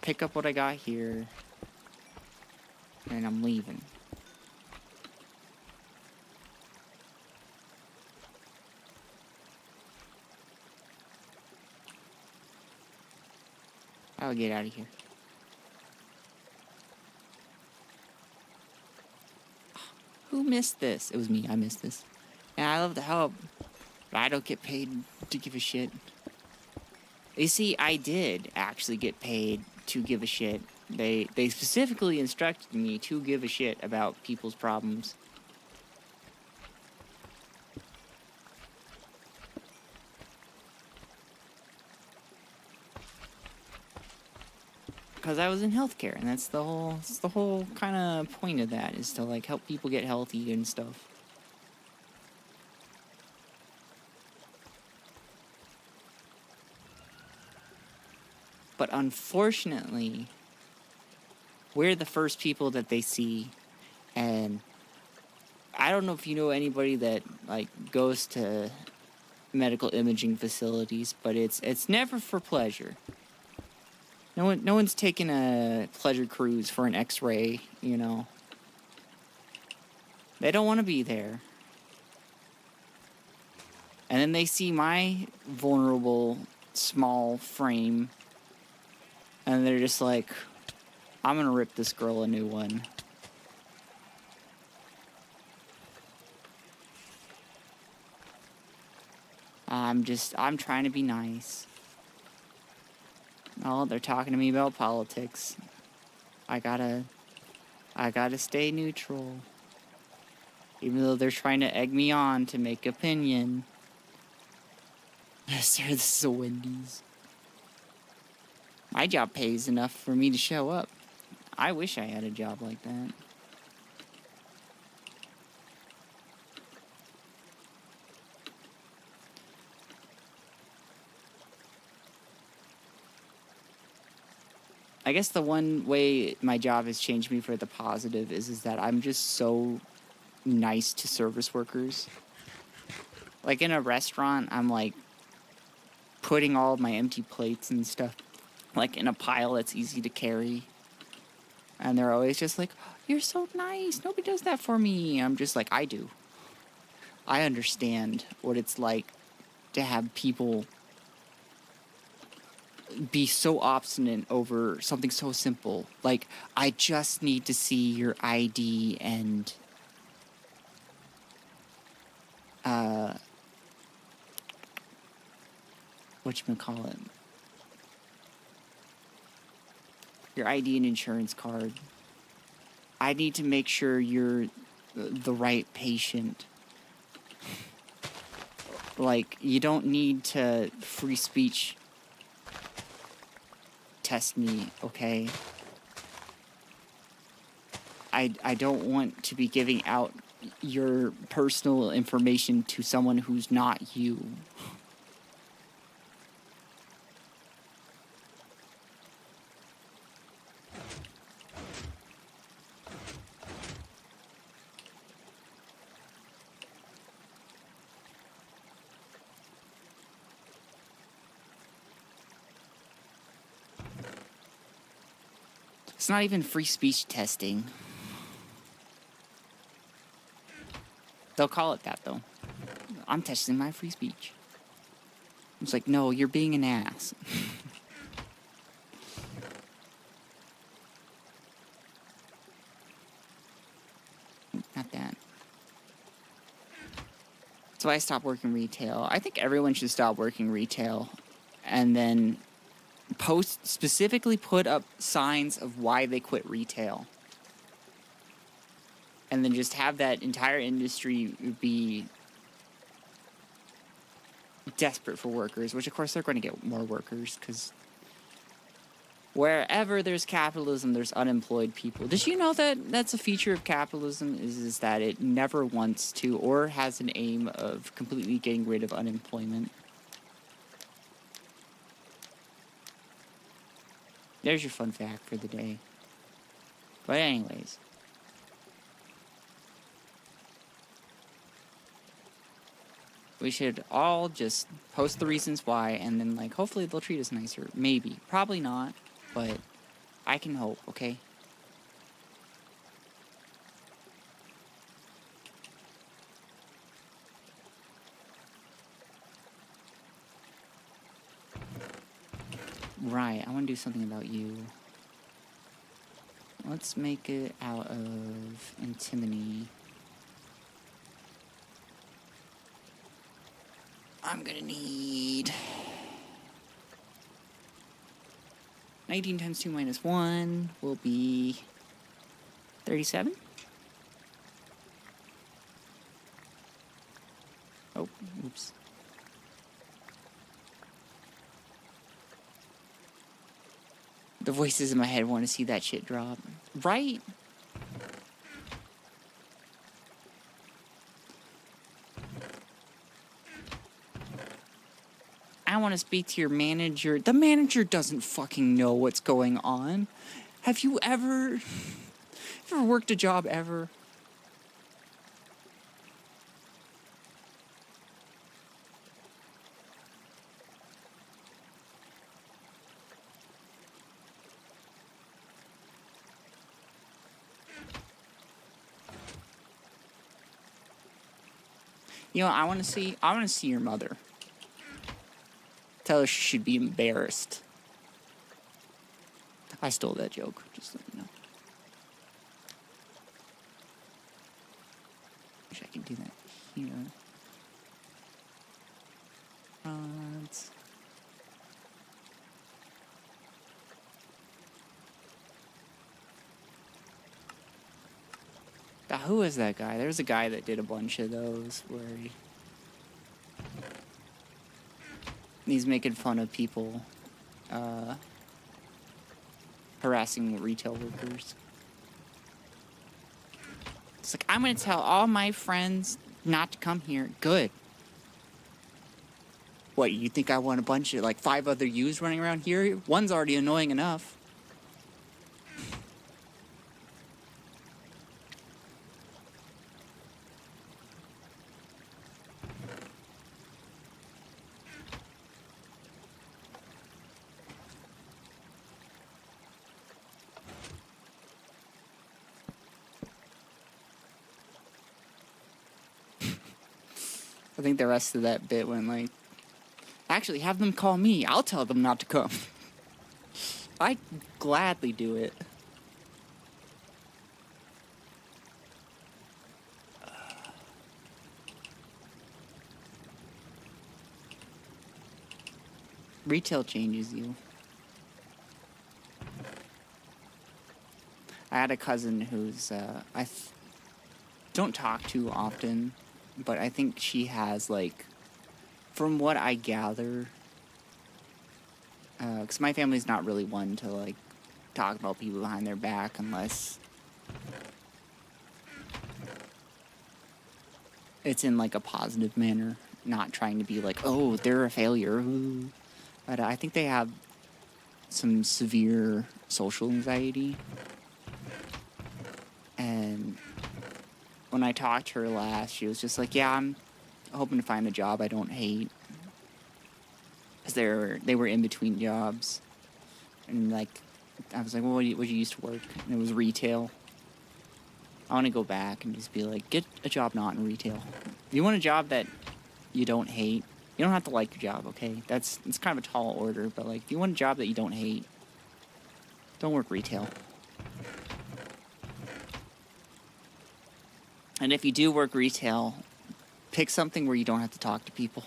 pick up what I got here. And I'm leaving. I'll get out of here. Who missed this? It was me. I missed this. And I love the help, but I don't get paid to give a shit. You see, I did actually get paid to give a shit. They specifically instructed me to give a shit about people's problems. Because I was in healthcare, and that's the whole kind of point of that, is to like help people get healthy and stuff. But unfortunately, we're the first people that they see, and I don't know if you know anybody that like goes to medical imaging facilities, but it's never for pleasure. No one's taking a pleasure cruise for an X-ray, you know. They don't want to be there. And then they see my vulnerable, small frame, and they're just like, I'm gonna rip this girl a new one. I'm trying to be nice. Oh, they're talking to me about politics. I gotta stay neutral. Even though they're trying to egg me on to make opinion. Sir, this is a Wendy's. My job pays enough for me to show up. I wish I had a job like that. I guess the one way my job has changed me for the positive is that I'm just so nice to service workers. Like in a restaurant, I'm like putting all of my empty plates and stuff like in a pile that's easy to carry. And they're always just like, oh, you're so nice. Nobody does that for me. I'm just like, I do. I understand what it's like to have people be so obstinate over something so simple. Like, I just need to see your ID and whatchamacallit? Your ID and insurance card. I need to make sure you're the right patient. Like, you don't need to free speech test me, okay? I don't want to be giving out your personal information to someone who's not you. It's not even free speech testing. They'll call it that, though. I'm testing my free speech. It's like, no, you're being an ass. Not that. So I stopped working retail. I think everyone should stop working retail and then specifically put up signs of why they quit retail. And then just have that entire industry be desperate for workers, which of course they're going to get more workers because wherever there's capitalism, there's unemployed people. Did you know that that's a feature of capitalism is that it never wants to or has an aim of completely getting rid of unemployment? There's your fun fact for the day. But anyways. We should all just post the reasons why, and then, like, hopefully they'll treat us nicer. Maybe. Probably not, but I can hope, okay? Right, I want to do something about you. Let's make it out of antimony. I'm gonna need 19 times 2 minus 1 will be 37. Oh, oops. The voices in my head want to see that shit drop. Right? I want to speak to your manager. The manager doesn't fucking know what's going on. Have you ever worked a job ever? You know, I want to see your mother. Tell her she should be embarrassed. I stole that joke, just so you know. Wish I could do that here. Who is that guy? There's a guy that did a bunch of those where he's making fun of people harassing retail workers. It's like, I'm going to tell all my friends not to come here. Good. What, you think I want a bunch of, like, 5 other yous running around here? One's already annoying enough. I think the rest of that bit went like, actually, have them call me. I'll tell them not to come. I'd gladly do it. Retail changes you. I had a cousin who's, I don't talk to often, but I think she has, like, from what I gather, because my family's not really one to, like, talk about people behind their back unless it's in, like, a positive manner, not trying to be like, oh, they're a failure. Ooh. But I think they have some severe social anxiety. And when I talked to her last, she was just like, yeah, I'm hoping to find a job I don't hate. Because they were in between jobs. And, like, I was like, well, what do you used to work? And it was retail. I want to go back and just be like, get a job not in retail. If you want a job that you don't hate, you don't have to like your job, okay? It's kind of a tall order, but like, if you want a job that you don't hate, don't work retail. And if you do work retail, pick something where you don't have to talk to people.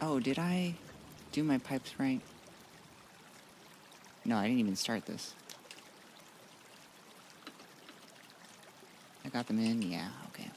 Oh, did I do my pipes right? No, I didn't even start this. I got them in? Yeah, okay.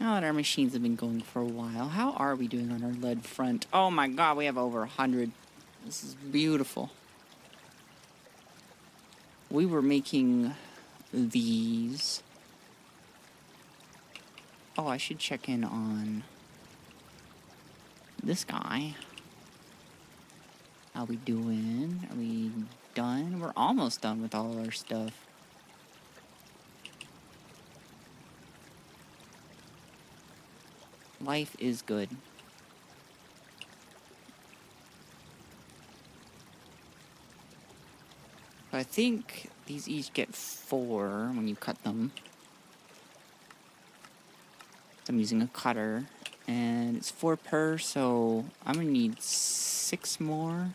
Now that our machines have been going for a while, how are we doing on our lead front? Oh my god, we have over 100. This is beautiful. We were making these. Oh, I should check in on this guy. How we doing? Are we done? We're almost done with all our stuff. Life is good. I think these each get 4 when you cut them. So I'm using a cutter, and it's 4 per, so I'm gonna need 6 more.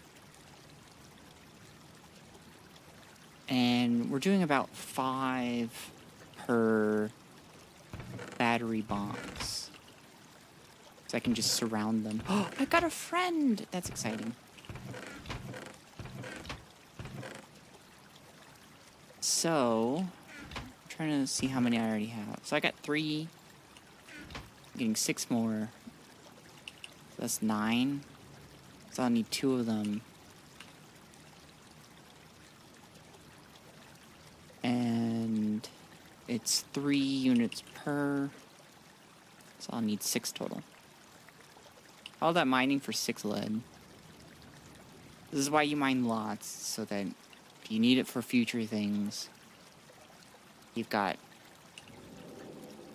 And we're doing about 5 per battery box. So I can just surround them. Oh, I got a friend! That's exciting. So, I'm trying to see how many I already have. So I got 3. I'm getting 6 more. So that's 9. So I'll need 2 of them. And it's 3 units per. So I'll need 6 total. All that mining for 6 lead. This is why you mine lots, so that if you need it for future things, you've got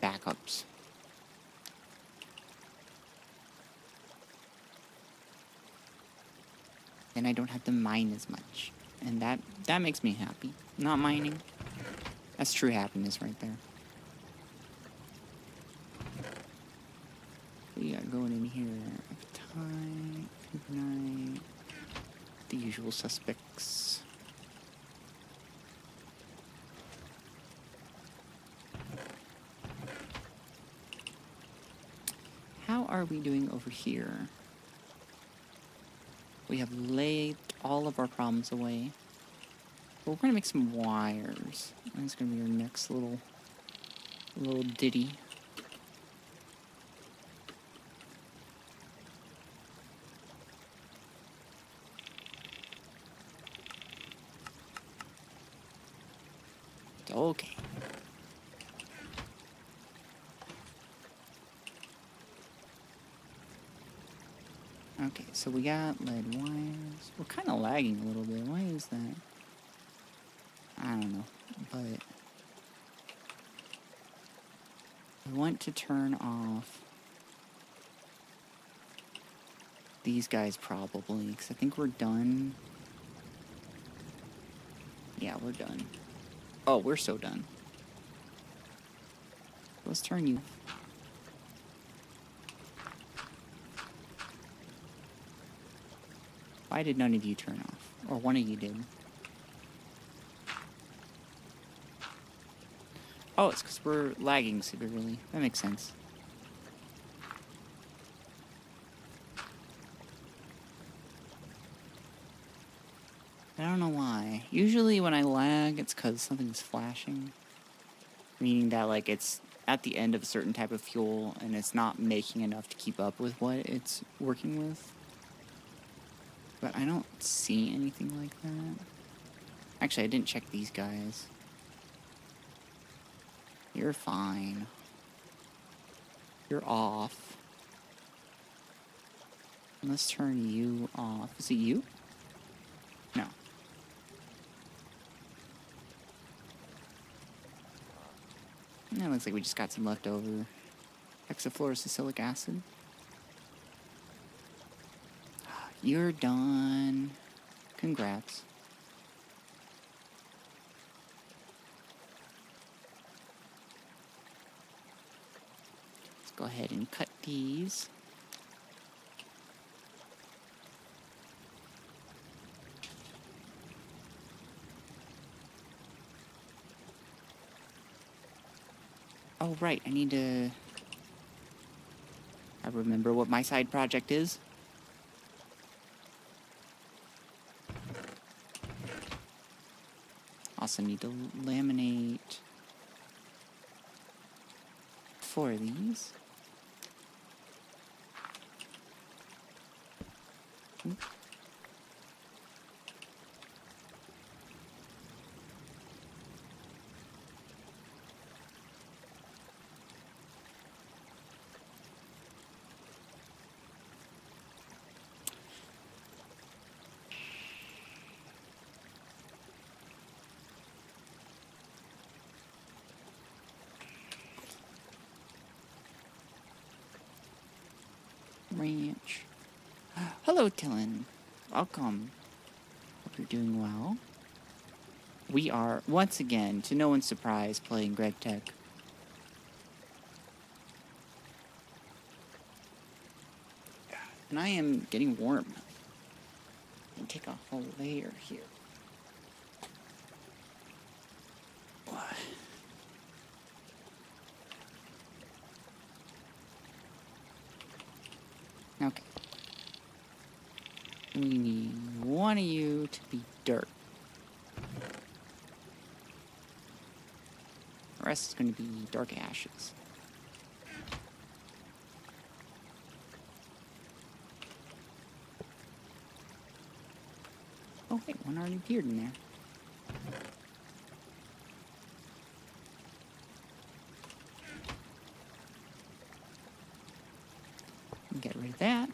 backups. Then I don't have to mine as much. And that makes me happy. Not mining. That's true happiness right there. What do you got going in here? Appetite, Night, the usual suspects. How are we doing over here? We have laid all of our problems away. But we're gonna make some wires. That's gonna be our next little ditty. Okay. Okay, so we got lead wires. We're kind of lagging a little bit. Why is that? I don't know, but I want to turn off these guys probably, because I think we're done. Yeah, we're done. Oh, we're so done. Let's turn you. Why did none of you turn off? Or one of you did. Oh, it's because we're lagging severely. That makes sense. I don't know why. Usually when I lag, it's because something's flashing. Meaning that, like, it's at the end of a certain type of fuel, and it's not making enough to keep up with what it's working with. But I don't see anything like that. Actually, I didn't check these guys. You're fine. You're off. Let's turn you off. Is it you? No. That looks like we just got some leftover hexafluorosilicic acid. You're done. Congrats. Let's go ahead and cut these. Oh, right, I need to... I remember what my side project is. Also need to laminate 4 of these. Ooh. Ranch. Hello, Dylan. Welcome. Hope you're doing well. We are, once again, to no one's surprise, playing Gregtech. And I am getting warm. And take a whole layer here. Okay. We need one of you to be dirt. The rest is going to be dark ashes. Oh wait, one already appeared in there. Get rid of that.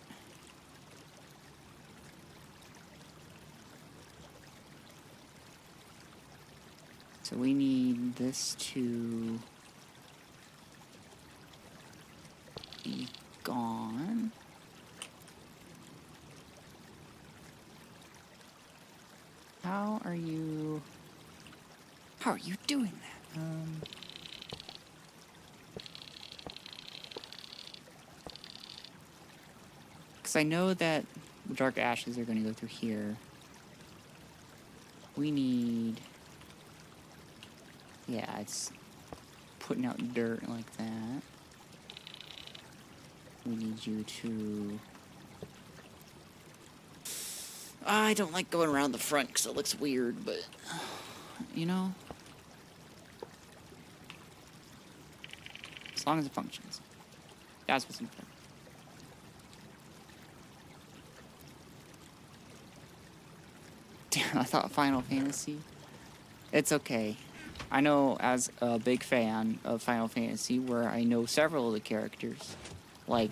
So we need this to be gone. How are you doing that? Because I know that the dark ashes are going to go through here. We need... Yeah, it's putting out dirt like that. We need you to... I don't like going around the front because it looks weird, but... You know? As long as it functions. That's what's important. Damn, I thought Final Fantasy. It's okay. I know, as a big fan of Final Fantasy, where I know several of the characters, like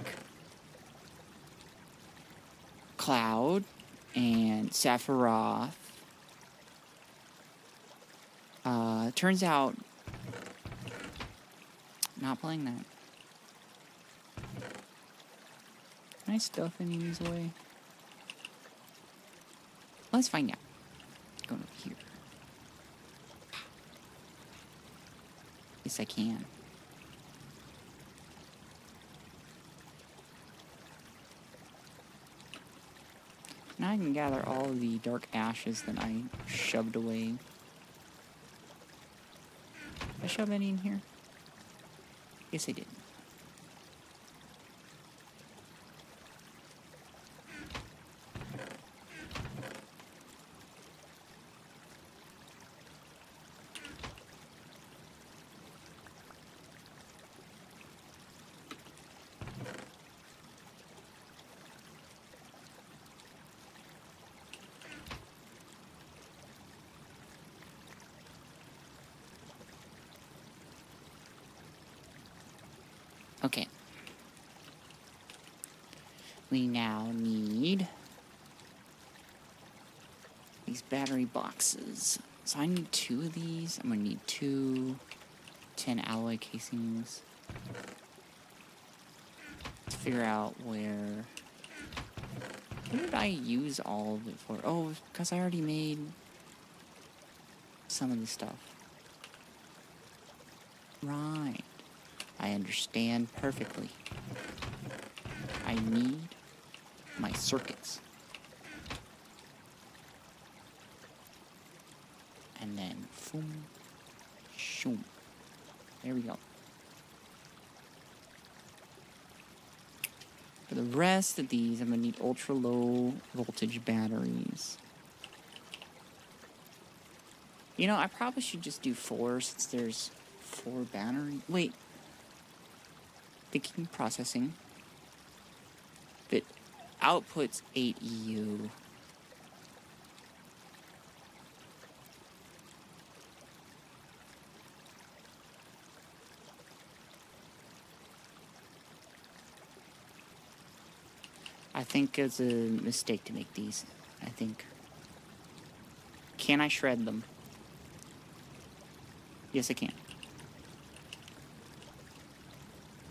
Cloud and Sephiroth. Turns out, not playing that. Can I stuff any of these away? Let's find out. Going over here. Yes, I can. Now I can gather all of the dark ashes that I shoved away. Did I shove any in here? Yes, I did. Okay. We now need these battery boxes. So I need 2 of these. I'm gonna need 2 10 alloy casings. Let's figure out where... What did I use all of it for? Oh, because I already made some of the stuff. Right. I understand perfectly. I need my circuits. And then, boom, shoom. There we go. For the rest of these, I'm going to need ultra low voltage batteries. You know, I probably should just do 4 since there's 4 batteries. Wait. Thinking, processing. But outputs 8 EU. I think it's a mistake to make these. I think. Can I shred them? Yes, I can.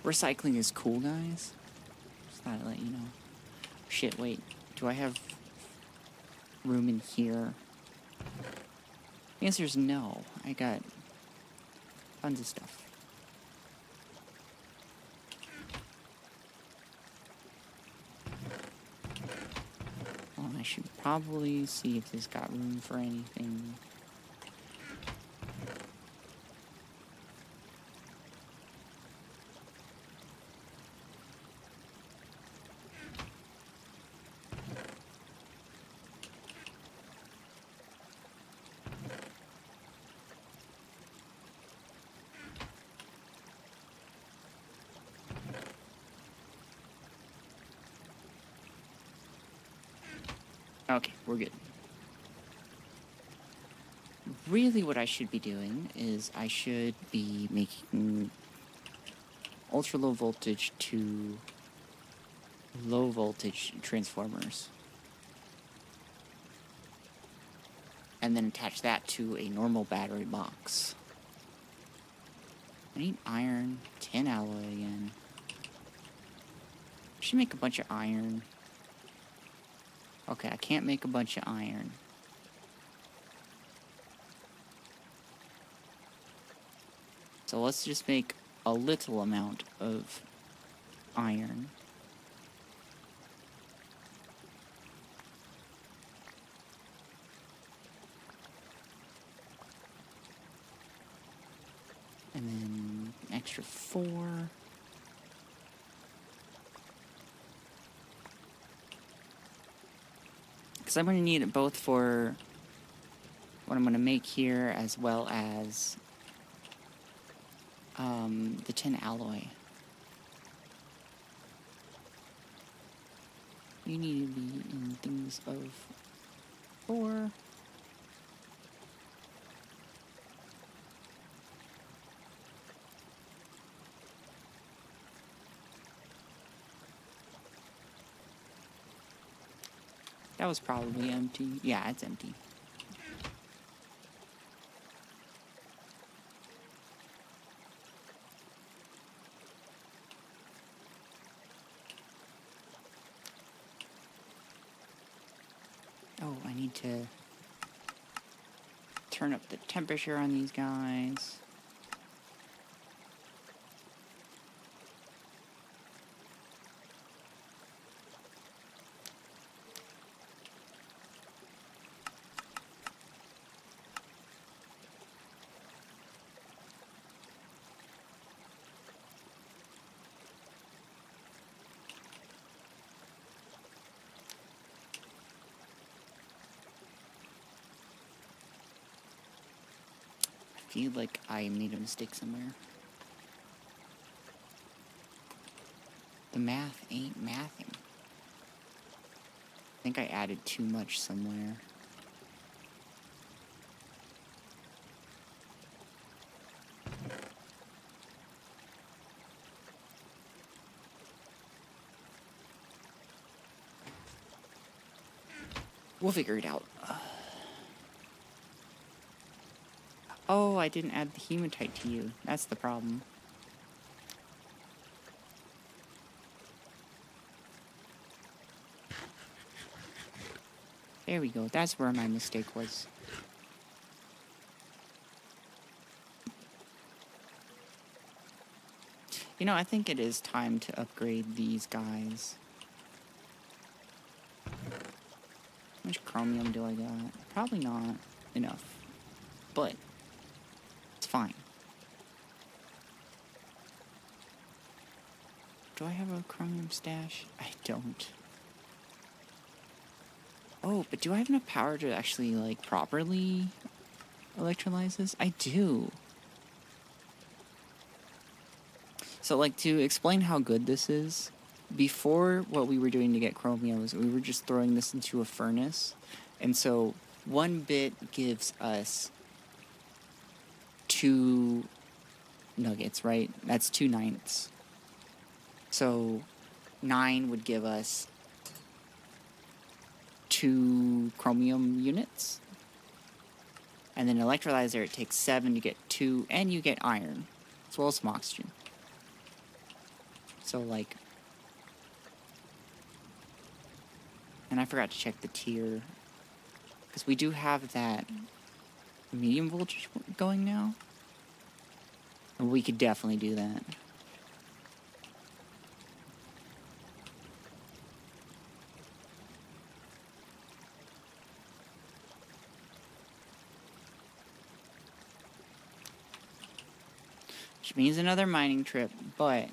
Recycling is cool, guys. Just thought I'd let you know. Shit, wait. Do I have room in here? The answer is no. I got tons of stuff. Well, I should probably see if this got room for anything. Okay, we're good. Really what I should be doing is I should be making ultra low voltage to low voltage transformers. And then attach that to a normal battery box. I need iron, 10 alloy again. I should make a bunch of iron. Okay, I can't make a bunch of iron. So let's just make a little amount of iron. And then extra 4. Because I'm going to need it both for what I'm going to make here as well as the tin alloy. You need to be in things of 4. That was probably empty. Yeah, it's empty. Oh, I need need to turn up the temperature on these guys. I feel like I made a mistake somewhere. The math ain't mathing. I think I added too much somewhere. We'll figure it out. Oh, I didn't add the hematite to you. That's the problem. There we go. That's where my mistake was. You know, I think it is time to upgrade these guys. How much chromium do I got? Probably not enough. But it's fine. Do I have a chromium stash? I don't. Oh, but do I have enough power to actually, like, properly electrolyze this? I do. So, like, to explain how good this is, before what we were doing to get chromium was we were just throwing this into a furnace. And so 1 bit gives us 2 nuggets, right? That's 2/9. So 9 would give us 2 chromium units. And then electrolyzer, it takes 7 to get 2, and you get iron, as well as some oxygen. So, like... And I forgot to check the tier, because we do have that medium voltage going now. And we could definitely do that. Which means another mining trip, but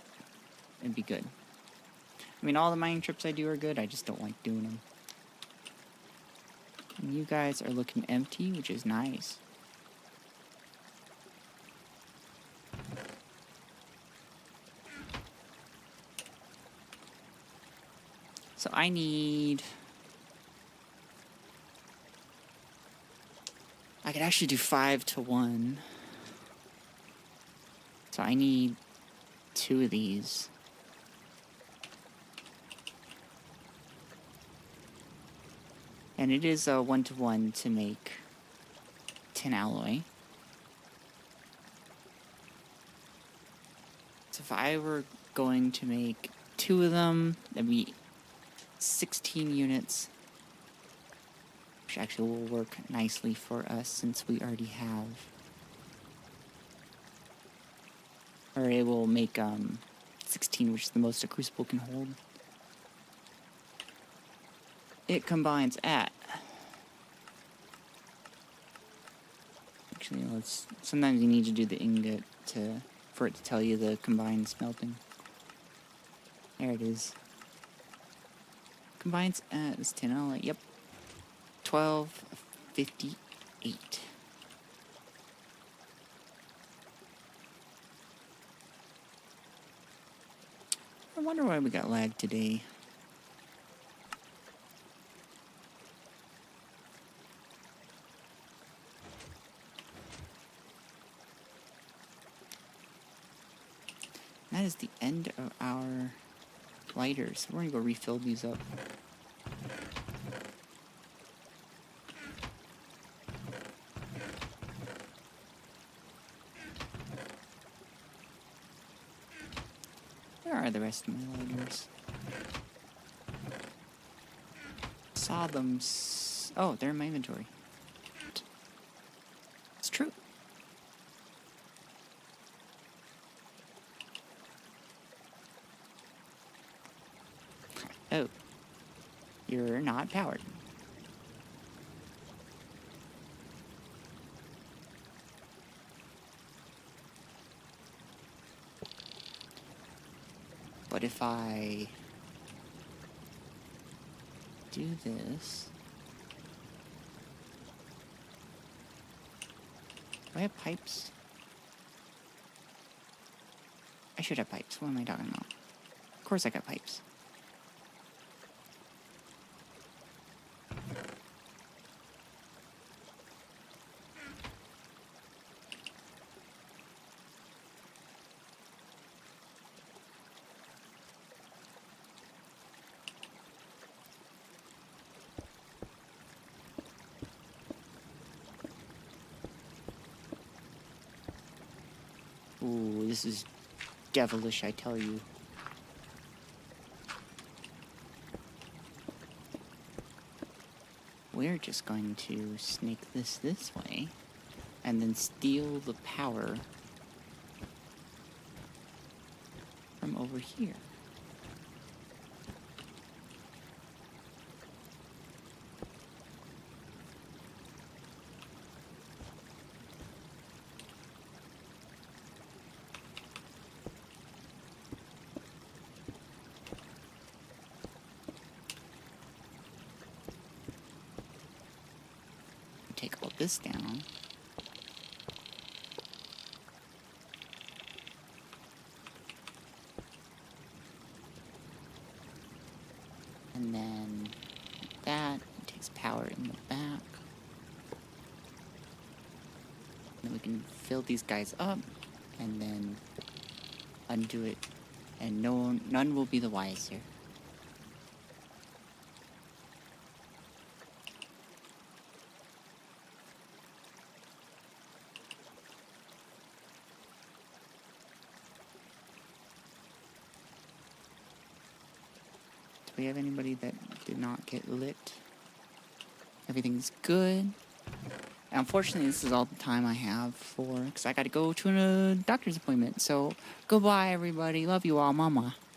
it'd be good. I mean, all the mining trips I do are good, I just don't like doing them. And you guys are looking empty, which is nice. So I need... I could actually do 5 to 1. So I need 2 of these. And it is a 1-to-1 to make 10 alloy. So if I were going to make 2 of them, that'd be 16 units. Which actually will work nicely for us since we already have. Or it will make 16, which is the most a crucible can hold. It combines at... Actually, let's... Sometimes you need to do the ingot for it to tell you the combined smelting. There it is. Combines at... It's 10 alloy. Yep. 1258. I wonder why we got lag today. That is the end of our lighters. We're gonna go refill these up. Where are the rest of my lighters? Saw them Oh, they're in my inventory. It's true. Oh. You're not powered. But if I do this... Do I have pipes? I should have pipes. What am I talking about? Of course I got pipes. Ooh, this is devilish, I tell you. We're just going to snake this way, and then steal the power from over here. Take all this down. And then that takes power in the back. Then we can fill these guys up and then undo it, and none will be the wiser. Do we have anybody that did not get lit? Everything's good. Unfortunately, this is all the time I have because I got to go to a doctor's appointment. So, goodbye, everybody. Love you all, mama.